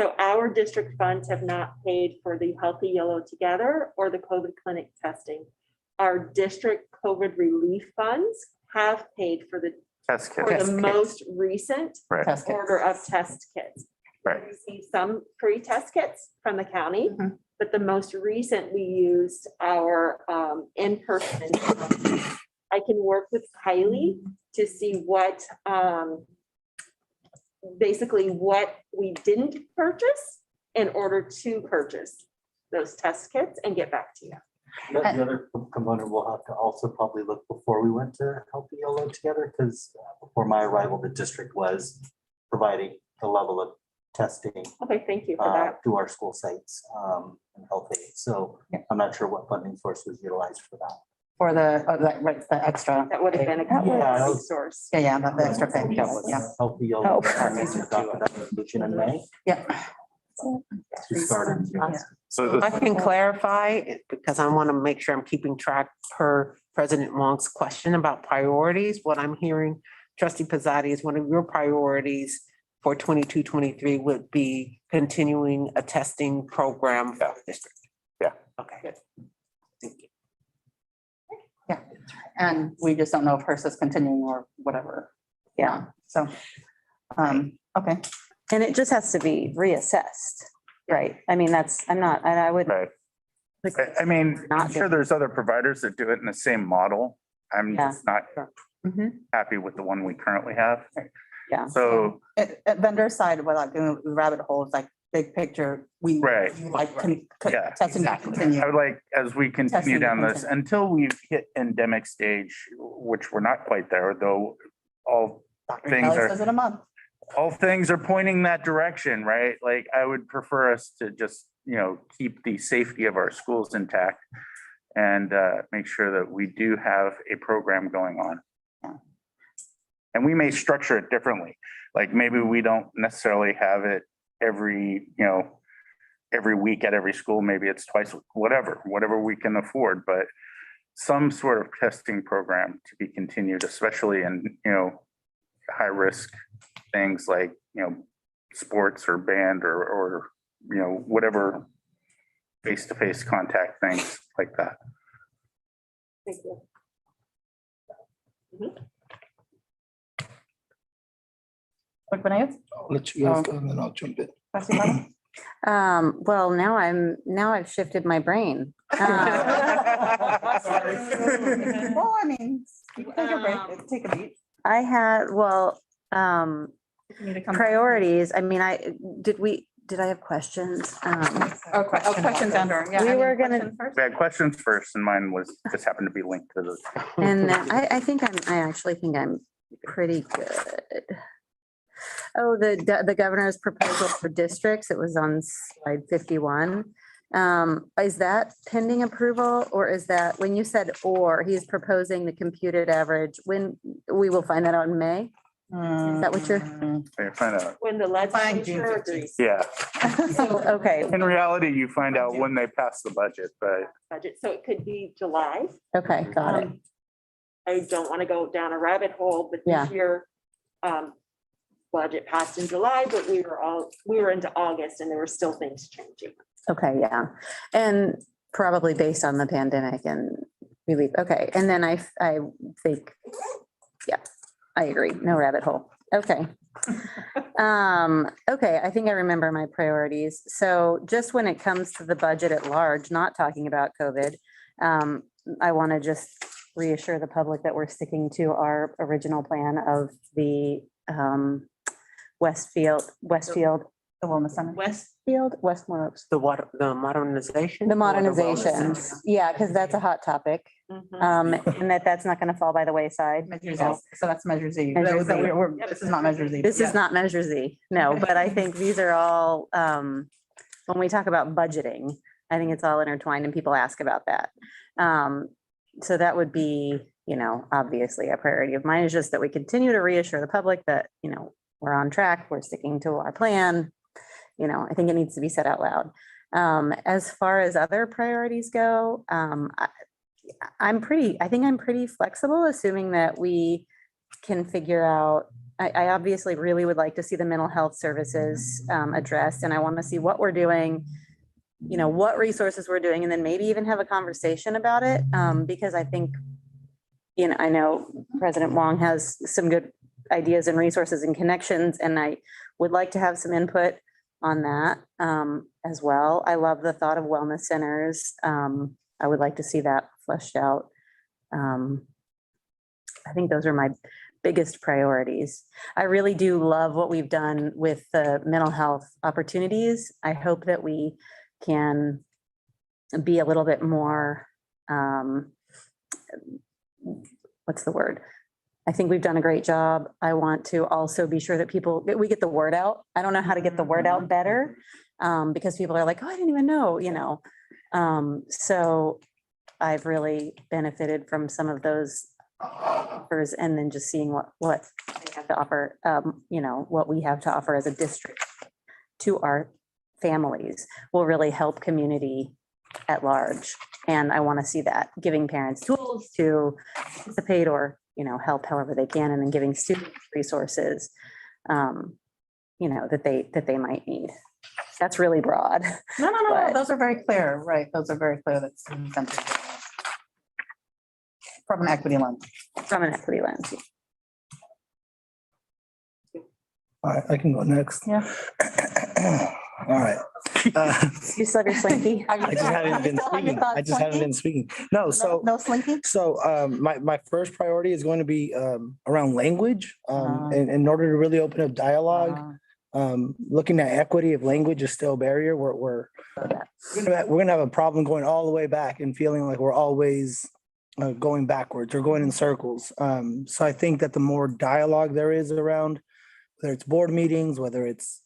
So our district funds have not paid for the Healthy Yellow Together or the COVID clinic testing. Our district COVID relief funds have paid for the, Test for kit. the most recent Right. test kits. order of test kits. Right. We received some free test kits from the county, Mhm. but the most recent, we used our in-person. I can work with Kylie to see what, basically what we didn't purchase in order to purchase those test kits and get back to you. The other component we'll have to also probably look before we went to Healthy Yellow Together, because before my arrival, the district was providing the level of testing Okay, thank you for that. to our school sites and health aid. So I'm not sure what funding source was utilized for that. For the, right, the extra. That would have been a Yeah, that good was- source. Yeah, the extra pay. Yeah, Healthy Yellow. Oh. Adopted that resolution in May yeah. to start in June. So I the, can clarify, because I want to make sure I'm keeping track per President Wong's question about priorities. What I'm hearing, Trustee Pizzati, is one of your priorities for 22-23 would be continuing a testing program for the district. Yeah. Okay. Good. Thank you. Yeah, and we just don't know if HRSA is continuing or whatever. Yeah, so, okay. And it just has to be reassessed, right? I mean, I would. right. I mean, Not I'm sure there's other providers that do it in the same model. I'm Yeah. just not Mhm. happy with the one we currently have. Yeah. So, At vendor side, without doing the rabbit holes, like big picture, we right. like Yeah, testing to continue. I would like, as we continue Testing down to this, continue. until we hit endemic stage, which we're not quite there, though, all Dr. things Kelly are- says in a month. all things are pointing that direction, right? Like, I would prefer us to just, keep the safety of our schools intact and make sure that we do have a program going on. Yeah. And we may structure it differently. Like, maybe we don't necessarily have it every week at every school. Maybe it's twice, whatever we can afford, but some sort of testing program to be continued, especially in, high risk things like, sports or band or whatever face-to-face contact things like that. Thank you. Quick, Benayouz? I'll let you guys go and then I'll jump in. Trustee Bennett? Well, now I've shifted my brain. Well, I mean, take a break, take a beat. I had, If you need to come- priorities, I mean, did I have questions? Oh, questions under, yeah. We I mean, were gonna- questions first? We had questions first and mine just happened to be linked to the. And I actually think I'm pretty good. Oh, the governor's proposal for districts, it was on slide 51. Is that pending approval or is that, when you said or, he's proposing the computed average, when, we will find that out in May? Is that what you're, They're trying to, When the Fine, June legislature 15th. agrees yeah. okay, In reality, you find out when they pass the budget, but budget, so it could be July. okay, got it. I don't want to go down a rabbit hole, but Yeah. this year, budget passed in July, but we were into August and there were still things changing. Okay, yeah. And probably based on the pandemic and relief. Okay, and then I think, yeah, I agree. No rabbit hole. Okay. Okay, I think I remember my priorities. So just when it comes to the budget at large, not talking about COVID, I want to just reassure the public that we're sticking to our original plan of the Westfield, The Wellness Center. Westmore, The water, the modernization? the or wellness modernizations. center? Yeah, because that's a hot topic. And that's not going to fall by the wayside. Measure Z. So that's Measure Z. Measure So Z. this is not Measure Z. This is not Measure Z, no, but I think these are all, when we talk about budgeting, I think it's all intertwined and people ask about that. So that would be, obviously a priority of mine is just that we continue to reassure the public that, we're on track, we're sticking to our plan. I think it needs to be said out loud. As far as other priorities go, I think I'm pretty flexible, assuming that we can figure out, I obviously really would like to see the mental health services addressed, and I want to see what we're doing, what resources we're doing, and then maybe even have a conversation about it, because I think, I know President Wong has some good ideas and resources and connections, and I would like to have some input on that as well. I love the thought of wellness centers. I would like to see that fleshed out. I think those are my biggest priorities. I really do love what we've done with the mental health opportunities. I hope that we can be a little bit more, what's the word? I think we've done a great job. I want to also be sure that we get the word out. I don't know how to get the word out better because people are like, oh, I didn't even know, So I've really benefited from some of those offers and then just seeing what they have to offer, what we have to offer as a district to our families will really help community at large. And I want to see that, giving parents tools to participate or help however they can, and then giving students resources, that they might need. That's really broad. No, But- those are very clear, right? Those are very clear. That's incentive. From an equity lens. From an equity lens. I can go next. Yeah. All right. You still have your slinky? I just haven't been speaking. No, No slinky? so my first priority is going to be around language. In order to really open up dialogue, looking at equity of language is still a barrier. We're gonna have a problem going all the way back and feeling like we're always going backwards or going in circles. So I think that the more dialogue there is around, whether it's board meetings, whether it's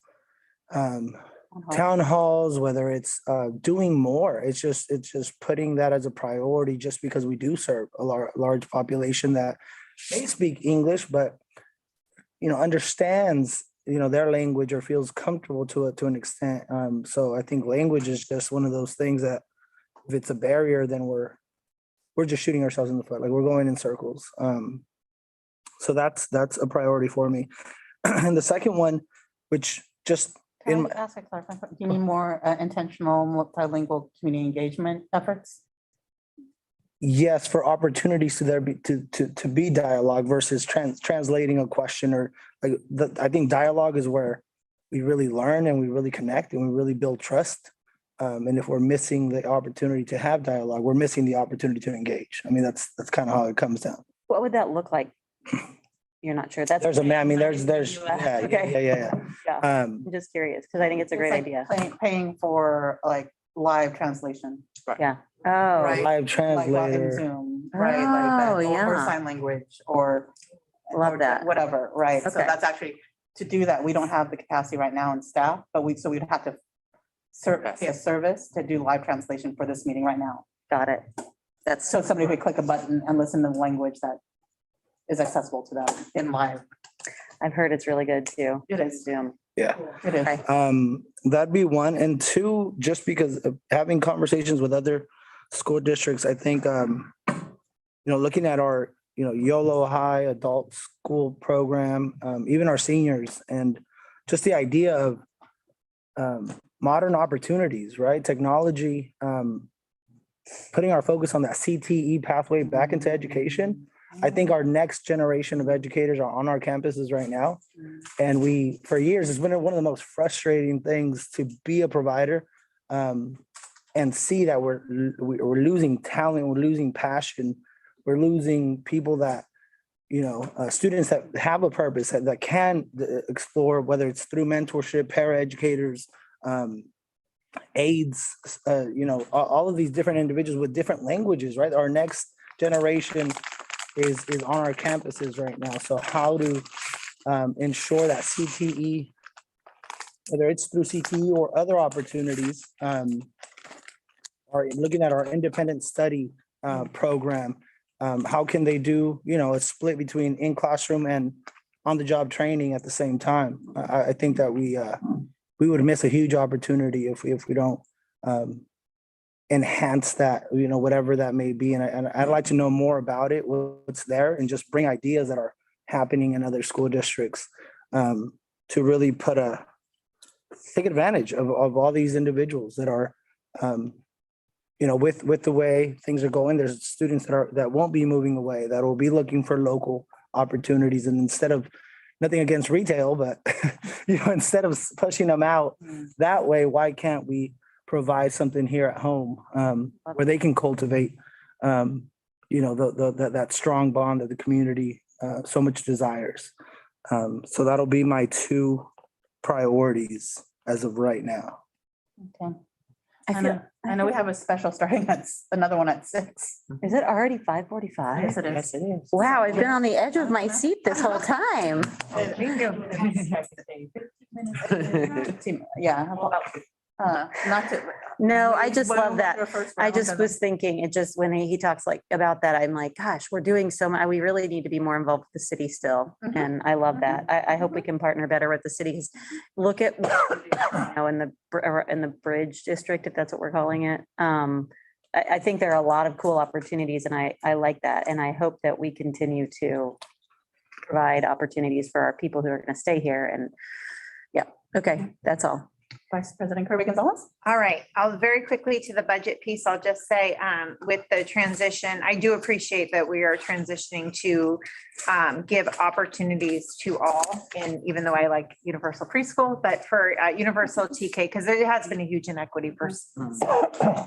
town halls, whether it's doing more, it's just putting that as a priority, just because we do serve a large population that may speak English, but understands their language or feels comfortable to an extent. So I think language is just one of those things that if it's a barrier, then we're just shooting ourselves in the foot, like we're going in circles. So that's a priority for me. And the second one, which just Can I ask a clarifying question? Do you mean more intentional multilingual community engagement efforts? yes, for opportunities to be dialogue versus translating a question, or I think dialogue is where we really learn and we really connect and we really build trust. And if we're missing the opportunity to have dialogue, we're missing the opportunity to engage. I mean, that's kind of how it comes down. What would that look like? You're not sure. There's Yeah. Yeah. I'm just curious because I think it's a great idea. Paying for like live translation. Yeah. Oh, Right. Live Like in translator. Zoom, right? Like that, Oh, or yeah. sign language or. Love or that. Whatever, right? So Okay. that's actually, to do that, we don't have the capacity right now in staff, but we'd have to pay a service to do live translation for this meeting right now. got it. That's So somebody could click a button and listen to the language that is accessible to them in live. I've heard it's really good too. It is. Zoom. Yeah. It is. Okay. That'd be one. And two, just because of having conversations with other school districts, I think, looking at our YOLO High adult school program, even our seniors, and just the idea of modern opportunities, right? Technology, putting our focus on that CTE pathway back into education. I think our next generation of educators are on our campuses right now. And for years, it's been one of the most frustrating things to be a provider and see that we're losing talent, we're losing passion, we're losing people that, students that have a purpose that can explore, whether it's through mentorship, paraeducators, aides, all of these different individuals with different languages, right? Our next generation is on our campuses right now. So how to ensure that CTE, whether it's through CTE or other opportunities, are looking at our independent study program. How can they do, a split between in classroom and on the job training at the same time? I think that we would miss a huge opportunity if we don't enhance that, whatever that may be. And I'd like to know more about it, what's there, and just bring ideas that are happening in other school districts to really take advantage of all these individuals that are, with the way things are going. There's students that won't be moving away, that will be looking for local opportunities. And instead of, nothing against retail, but instead of pushing them out that way, why can't we provide something here at home where they can cultivate, that strong bond that the community so much desires. So that'll be my 2 priorities as of right now. Okay. I know we have a special starting another one at 6. Is it already 5:45? Yes, it is. Yes, it is. Wow, I've been on the edge of my seat this whole time. Yeah. Not to. No, I just When love we that. do a first I round, just and was thinking, it just, when he talks like about that, I'm like, gosh, we're doing so much. We really need to be more involved with the city still. Mhm. And I love that. I hope we can partner better with the city. 'Cause look at, in the Bridge District, if that's what we're calling it. I think there are a lot of cool opportunities, and I like that. And I hope that we continue to provide opportunities for our people who are going to stay here. And yeah, okay, that's all. Vice President Kirby Gonzalez. All right, I'll very quickly to the budget piece. I'll just say, with the transition, I do appreciate that we are transitioning to give opportunities to all. And even though I like universal preschool, but for universal TK, because it has been a huge inequity versus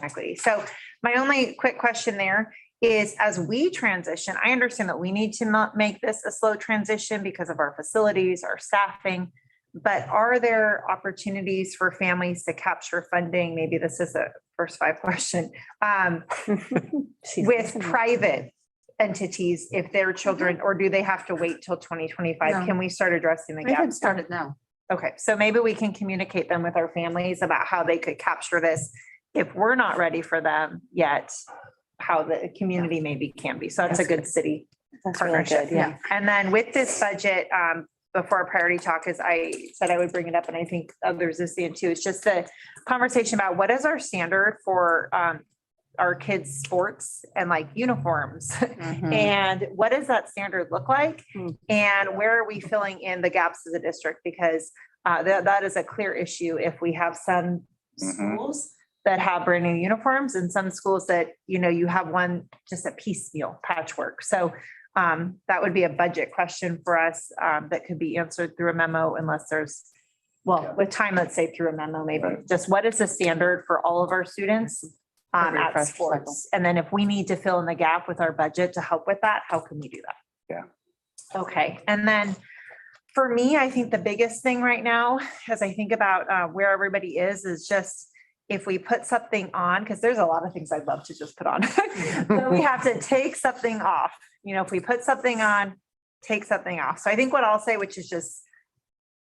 equity. So my only quick question there is, as we transition, I understand that we need to not make this a slow transition because of our facilities, our staffing. But are there opportunities for families to capture funding? Maybe this is a first 5 question. With private entities, if their children, or do they have to wait till 2025? No. Can we start addressing the We can gap? start it now. Okay, so maybe we can communicate them with our families about how they could capture this if we're not ready for them yet, how the community maybe can be. So that's a good city That's really partnership. good, yeah. And then with this budget, before our priority talk, as I said, I would bring it up, and I think others have seen it too. It's just the conversation about what is our standard for our kids' sports and like uniforms, and what does that standard look like, and where are we filling in the gaps as a district? Because that is a clear issue. If we have some schools that have brand new uniforms, and some schools that you have one just a piecemeal patchwork. So that would be a budget question for us that could be answered through a memo, unless there's, well, with time, let's say through a memo, maybe. Just what is the standard for all of our students at Refresh sports? And then if we need to fill in the gap with our budget to help with that, how can we do that? Yeah. Okay, and then for me, I think the biggest thing right now, as I think about where everybody is just, if we put something on, because there's a lot of things I'd love to just put on, but we have to take something off. If we put something on, take something off. So I think what I'll say, which is just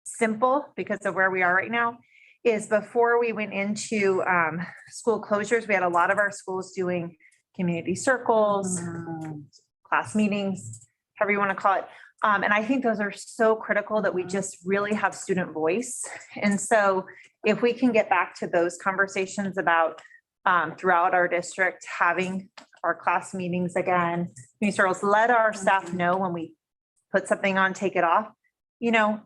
simple because of where we are right now, is before we went into school closures, we had a lot of our schools doing community circles, class meetings, however you want to call it. And I think those are so critical that we just really have student voice. And so if we can get back to those conversations about throughout our district, having our class meetings again. Community circles, let our staff know when we put something on, take it off. You know,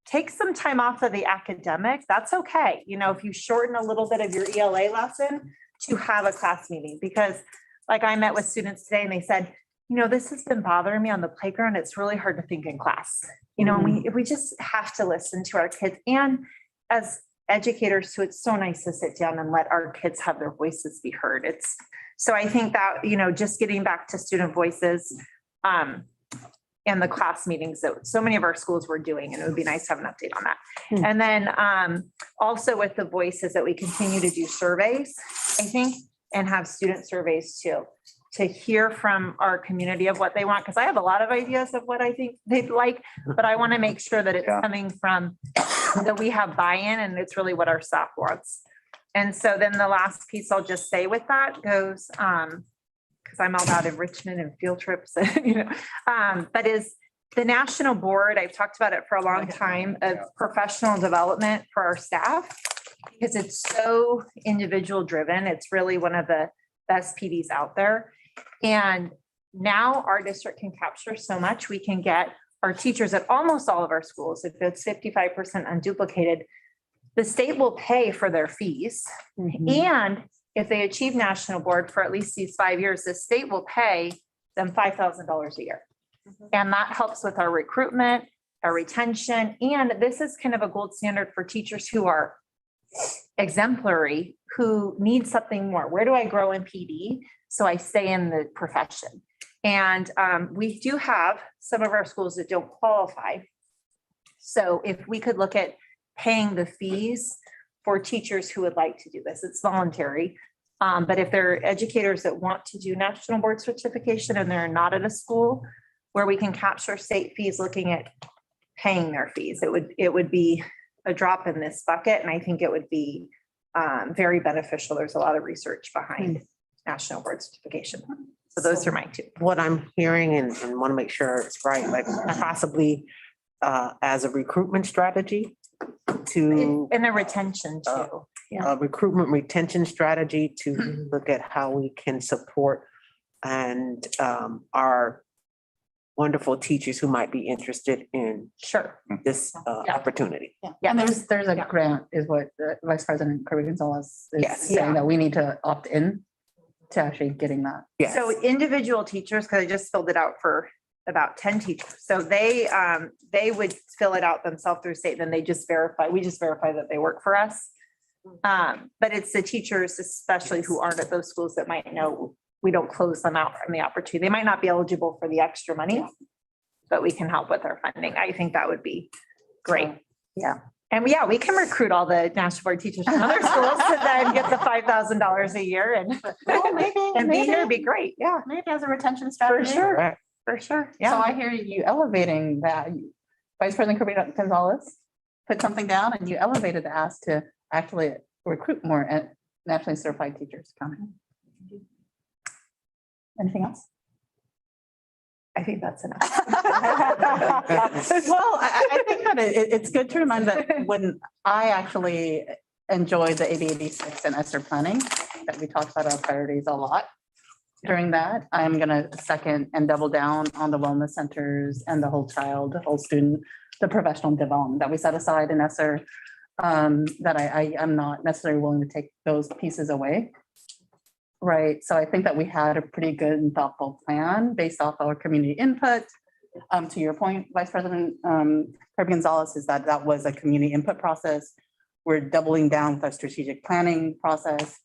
take some time off of the academic, that's okay. You know, if you shorten a little bit of your ELA lesson to have a class meeting, because like I met with students today and they said, you know, this has been bothering me on the playground. It's really hard to think in class. You know, and we just have to listen to our kids, and as educators too, it's so nice to sit down and let our kids have their voices be heard. So I think that, you know, just getting back to student voices, and the class meetings that so many of our schools were doing, and it would be nice to have an update on that. And then also with the voices that we continue to do surveys, I think, and have student surveys too, to hear from our community of what they want, because I have a lot of ideas of what I think they'd like, but I want to make sure that it's coming from, that we have buy-in and it's really what our staff wants. And so then the last piece I'll just say with that goes, because I'm all about enrichment and field trips, you know, but is the national board, I've talked about it for a long time, of professional development for our staff, because it's so individual driven. It's really one of the best PDs out there. And now our district can capture so much. We can get our teachers at almost all of our schools, if it's 55% unduplicated, the state will pay for their fees. And if they achieve national board for at least these 5 years, the state will pay them $5,000 a year. And that helps with our recruitment, our retention. And this is kind of a gold standard for teachers who are exemplary, who need something more. Where do I grow in PD so I stay in the profession? And we do have some of our schools that don't qualify. So if we could look at paying the fees for teachers who would like to do this, it's voluntary. But if there are educators that want to do national board certification and they're not at a school where we can capture state fees, looking at paying their fees, it would be a drop in this bucket. And I think it would be very beneficial. There's a lot of research behind national board certification. So those are my two. What I'm hearing and want to make sure it's right, like possibly as a recruitment strategy to. And a retention too. A recruitment retention strategy to look at how we can support and our wonderful teachers who might be interested in this opportunity. Yeah, and there's a grant is what Vice President Kirby Gonzalez is saying, that we need to opt in to actually getting that. Yes. So individual teachers, because I just filled it out for about 10 teachers. So they would fill it out themselves through state, then we just verify that they work for us. But it's the teachers, especially who aren't at those schools, that might know we don't close them out from the opportunity. They might not be eligible for the extra money, but we can help with our funding. I think that would be great. Yeah. And we can recruit all the national board teachers from other schools to then get the $5,000 a year and be here would be great. Yeah. Maybe as a retention strategy. For sure. So I hear you elevating that. Vice President Kirby Gonzalez put something down and you elevated the ask to actually recruit more nationally certified teachers coming. Anything else? I think that's enough. Well, I think that it's good to remind that when I actually enjoyed the AB 86 and ESSER planning, that we talked about our priorities a lot. During that, I'm going to second and double down on the wellness centers and the whole child, the whole student, the professional development that we set aside in ESSER, that I'm not necessarily willing to take those pieces away. Right. So I think that we had a pretty good and thoughtful plan based off our community input. To your point, Vice President Kirby Gonzalez, is that was a community input process. We're doubling down with our strategic planning process.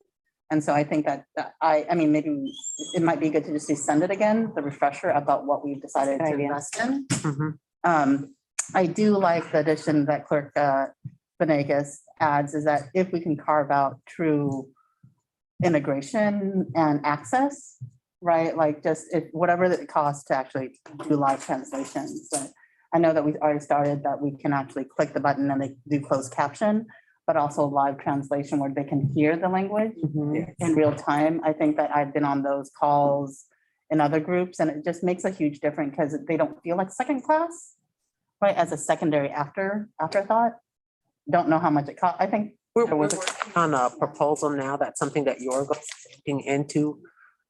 And so I think that I mean, maybe it might be good to just send it again, the refresher about what we've decided to invest in. I do like the addition that Clerk Venegas adds, is that if we can carve out true integration and access, right? Like just whatever it costs to actually do live translations. So I know that we've already started that we can actually click the button and they do closed caption, but also live translation where they can hear the language in real time. I think that I've been on those calls in other groups and it just makes a huge difference because they don't feel like second class, right? As a secondary afterthought. Don't know how much it costs. I think We're There was a- working on a proposal now. That's something that you're looking into.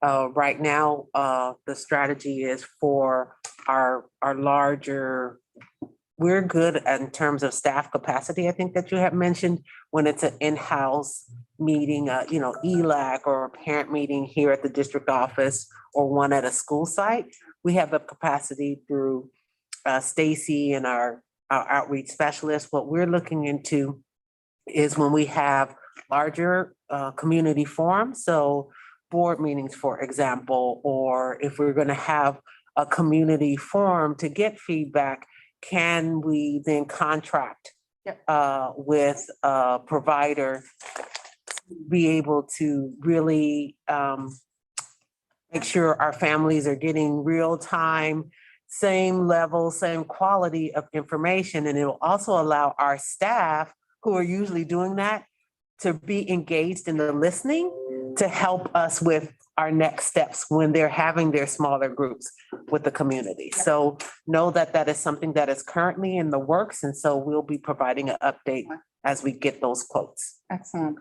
Right now, the strategy is for our larger, we're good in terms of staff capacity, I think that you have mentioned, when it's an in-house meeting, ELAC or a parent meeting here at the district office or one at a school site. We have the capacity through Stacy and our outreach specialist. What we're looking into is when we have larger community forums, so board meetings, for example, or if we're going to have a community forum to get feedback, can we then contract with a provider to be able to really make sure our families are getting real time, same level, same quality of information. And it will also allow our staff who are usually doing that to be engaged in the listening to help us with our next steps when they're having their smaller groups with the community. So know that that is something that is currently in the works. And so we'll be providing an update as we get those quotes. Excellent.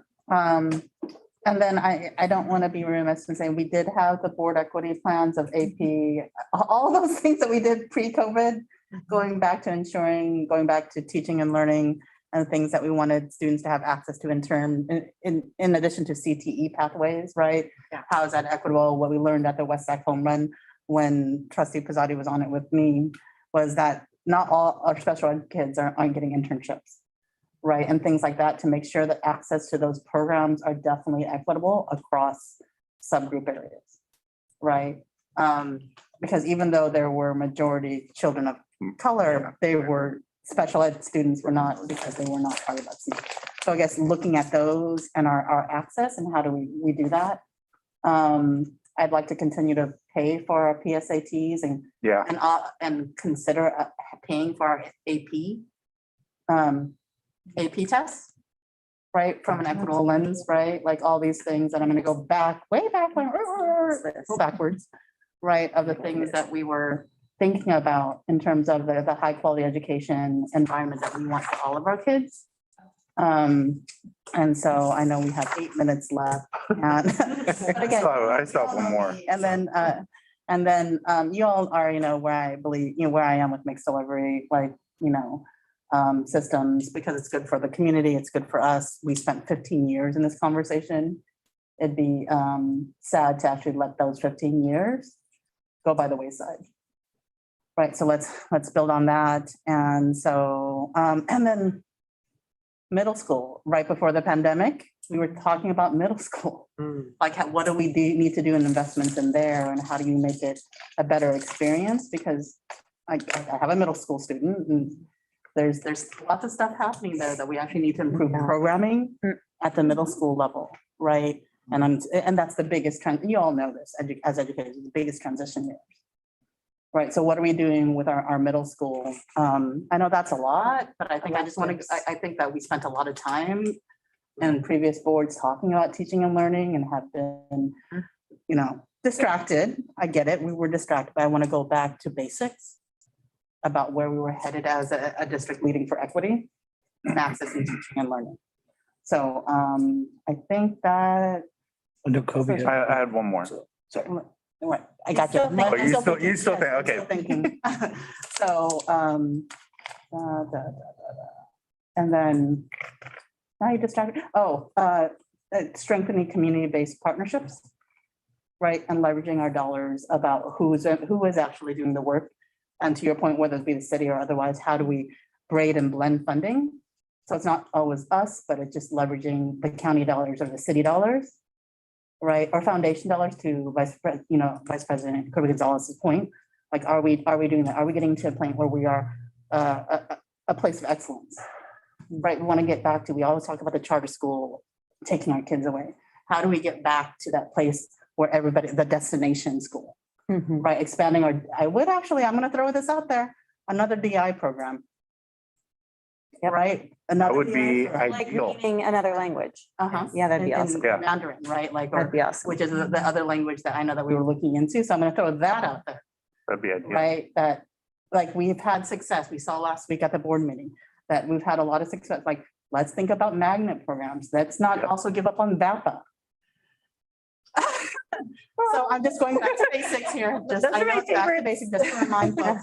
And then I don't want to be remiss in saying we did have the board equity plans of AP, all those things that we did pre-COVID, going back to teaching and learning and things that we wanted students to have access to in addition to CTE pathways, right? Yeah. How is that equitable? What we learned at the West Side Home Run when Trustee Pizzati was on it with me was that not all our special ed kids aren't getting internships, right? And things like that to make sure that access to those programs are definitely equitable across subgroup areas, right? Because even though there were majority children of color, they were special ed students were not because they were not part of that. So I guess looking at those and our access and how do we do that? I'd like to continue to pay for our PSATs and consider paying for our AP tests, right? From an equitable lens, right? Like all these things that I'm gonna go back, way back, go backwards, right? Of the things that we were thinking about in terms of the high quality education environment that we want for all of our kids. And so I know we have 8 minutes left. And but again, I still have one more. And then you all are, where I believe, where I am with mixed delivery, like, systems, because it's good for the community, it's good for us. We spent 15 years in this conversation. It'd be sad to actually let those 15 years go by the wayside. Right, so let's build on that. And so, and then middle school, right before the pandemic, we were talking about middle school. Like, what do we need to do in investments in there, and how do you make it a better experience? Because I have a middle school student, and there's lots of stuff happening there that we actually need to improve programming at the middle school level, right? And that's the biggest trend. You all know this as educators, the biggest transition years. Right, so what are we doing with our middle school? I know that's a lot, but I think I think that we spent a lot of time in previous boards talking about teaching and learning and have been, distracted. I get it, we were distracted, but I want to go back to basics about where we were headed as a district leading for equity and access in teaching and learning. So I think that. Under COVID. I had one more. Sorry. Right, I got you. Oh, you still think, okay. Still thinking. So, and then, now you distracted, strengthening community-based partnerships, right? And leveraging our dollars about who is actually doing the work. And to your point, whether it be the city or otherwise, how do we braid and blend funding? So it's not always us, but it's just leveraging the county dollars or the city dollars. Right, or foundation dollars to Vice President Kirby Gonzalez's point. Like, are we doing that? Are we getting to a point where we are a place of excellence? Right, we want to get back to. We always talk about the charter school taking our kids away. How do we get back to that place where everybody, the destination school, right? Expanding our. I'm going to throw this out there. Another DI program. Right. That would be Like ideal. reading another language. Yeah, that'd be awesome. Yeah. Mandarin, right? Like, That'd be awesome. which is the other language that I know that we were looking into. So I'm going to throw that out there. That'd be ideal. Right, that, like, we've had success. We saw last week at the board meeting that we've had a lot of success, like Let's think about magnet programs. Let's not also give up on VAPA. So I'm just going back to basics here. Just, Those I are know my it's back to favorites. basics, just to remind folks.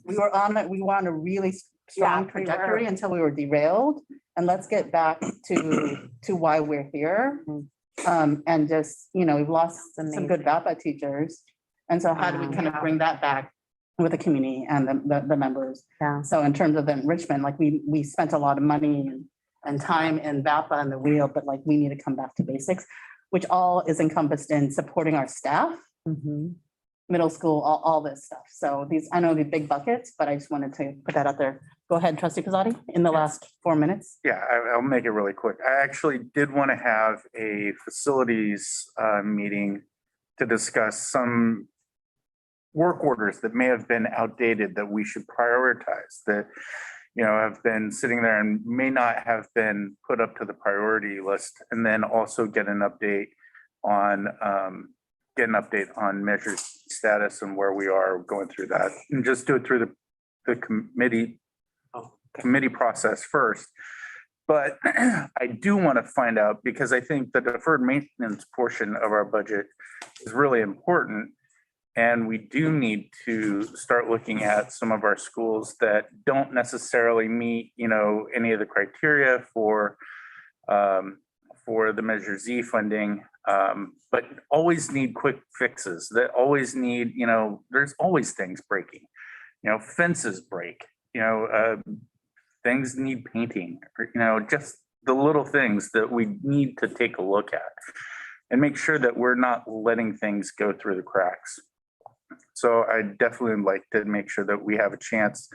We were on a really strong Yeah, we were. trajectory until we were derailed. And let's get back to why we're here. And just, you know, we've lost some good VAPA teachers. And so how do we kind of bring that back with the community and the members? Yeah. So in terms of the enrichment, like we spent a lot of money and time in VAPA and the wheel, but like we need to come back to basics, which all is encompassed in supporting our staff, middle school, all this stuff. So these, I know the big buckets, but I just wanted to put that out there. Go ahead, trustee Kazadi, in the last 4 minutes. Yeah, I'll make it really quick. I actually did want to have a facilities meeting to discuss some work orders that may have been outdated that we should prioritize, that, you know, have been sitting there and may not have been put up to the priority list, and then also get an update on measures status and where we are going through that, and just do it through the committee process first. But I do want to find out, because I think the deferred maintenance portion of our budget is really important. And we do need to start looking at some of our schools that don't necessarily meet, you know, any of the criteria for the Measure Z funding, but always need quick fixes, that always need, you know, there's always things breaking, you know, fences break, you know, things need painting, or, you know, just the little things that we need to take a look at and make sure that we're not letting things go through the cracks. So I definitely like to make sure that we have a chance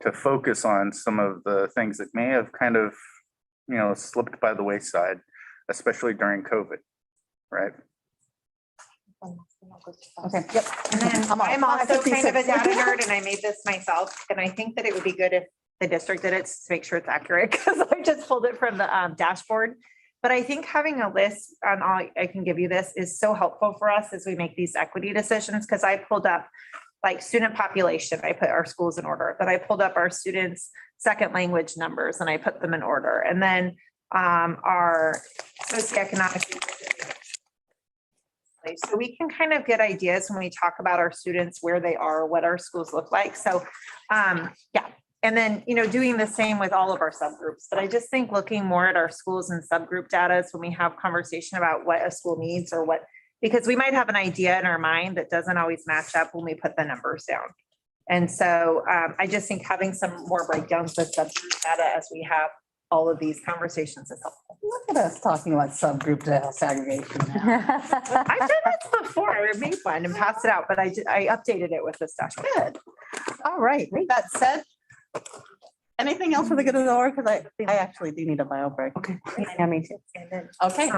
to focus on some of the things that may have kind of, you know, slipped by the wayside, especially during COVID, right? Okay, yep. And then I'm I'm also all- kind of a data nerd and I made this myself. And I think that it would be good if the district did it to make sure it's accurate, because I just pulled it from the dashboard. But I think having a list on all, I can give you this, is so helpful for us as we make these equity decisions, because I pulled up like student population, I put our schools in order, but I pulled up our students' second language numbers and I put them in order. And then our socioeconomic. So we can kind of get ideas when we talk about our students, where they are, what our schools look like. So yeah. And then, you know, doing the same with all of our subgroups. But I just think looking more at our schools and subgroup data is when we have conversation about what a school needs, or what, because we might have an idea in our mind that doesn't always match up when we put the numbers down. And so I just think having some more breakdowns with subgroup data as we have all of these conversations is helpful. Look at us talking about subgroup data segregation now. I've done this before. I made one and passed it out, but I updated it with this dashboard. Good. All right, with that said, anything else for the good of the org? Because I actually do need a bio break. Yeah, me too. Okay.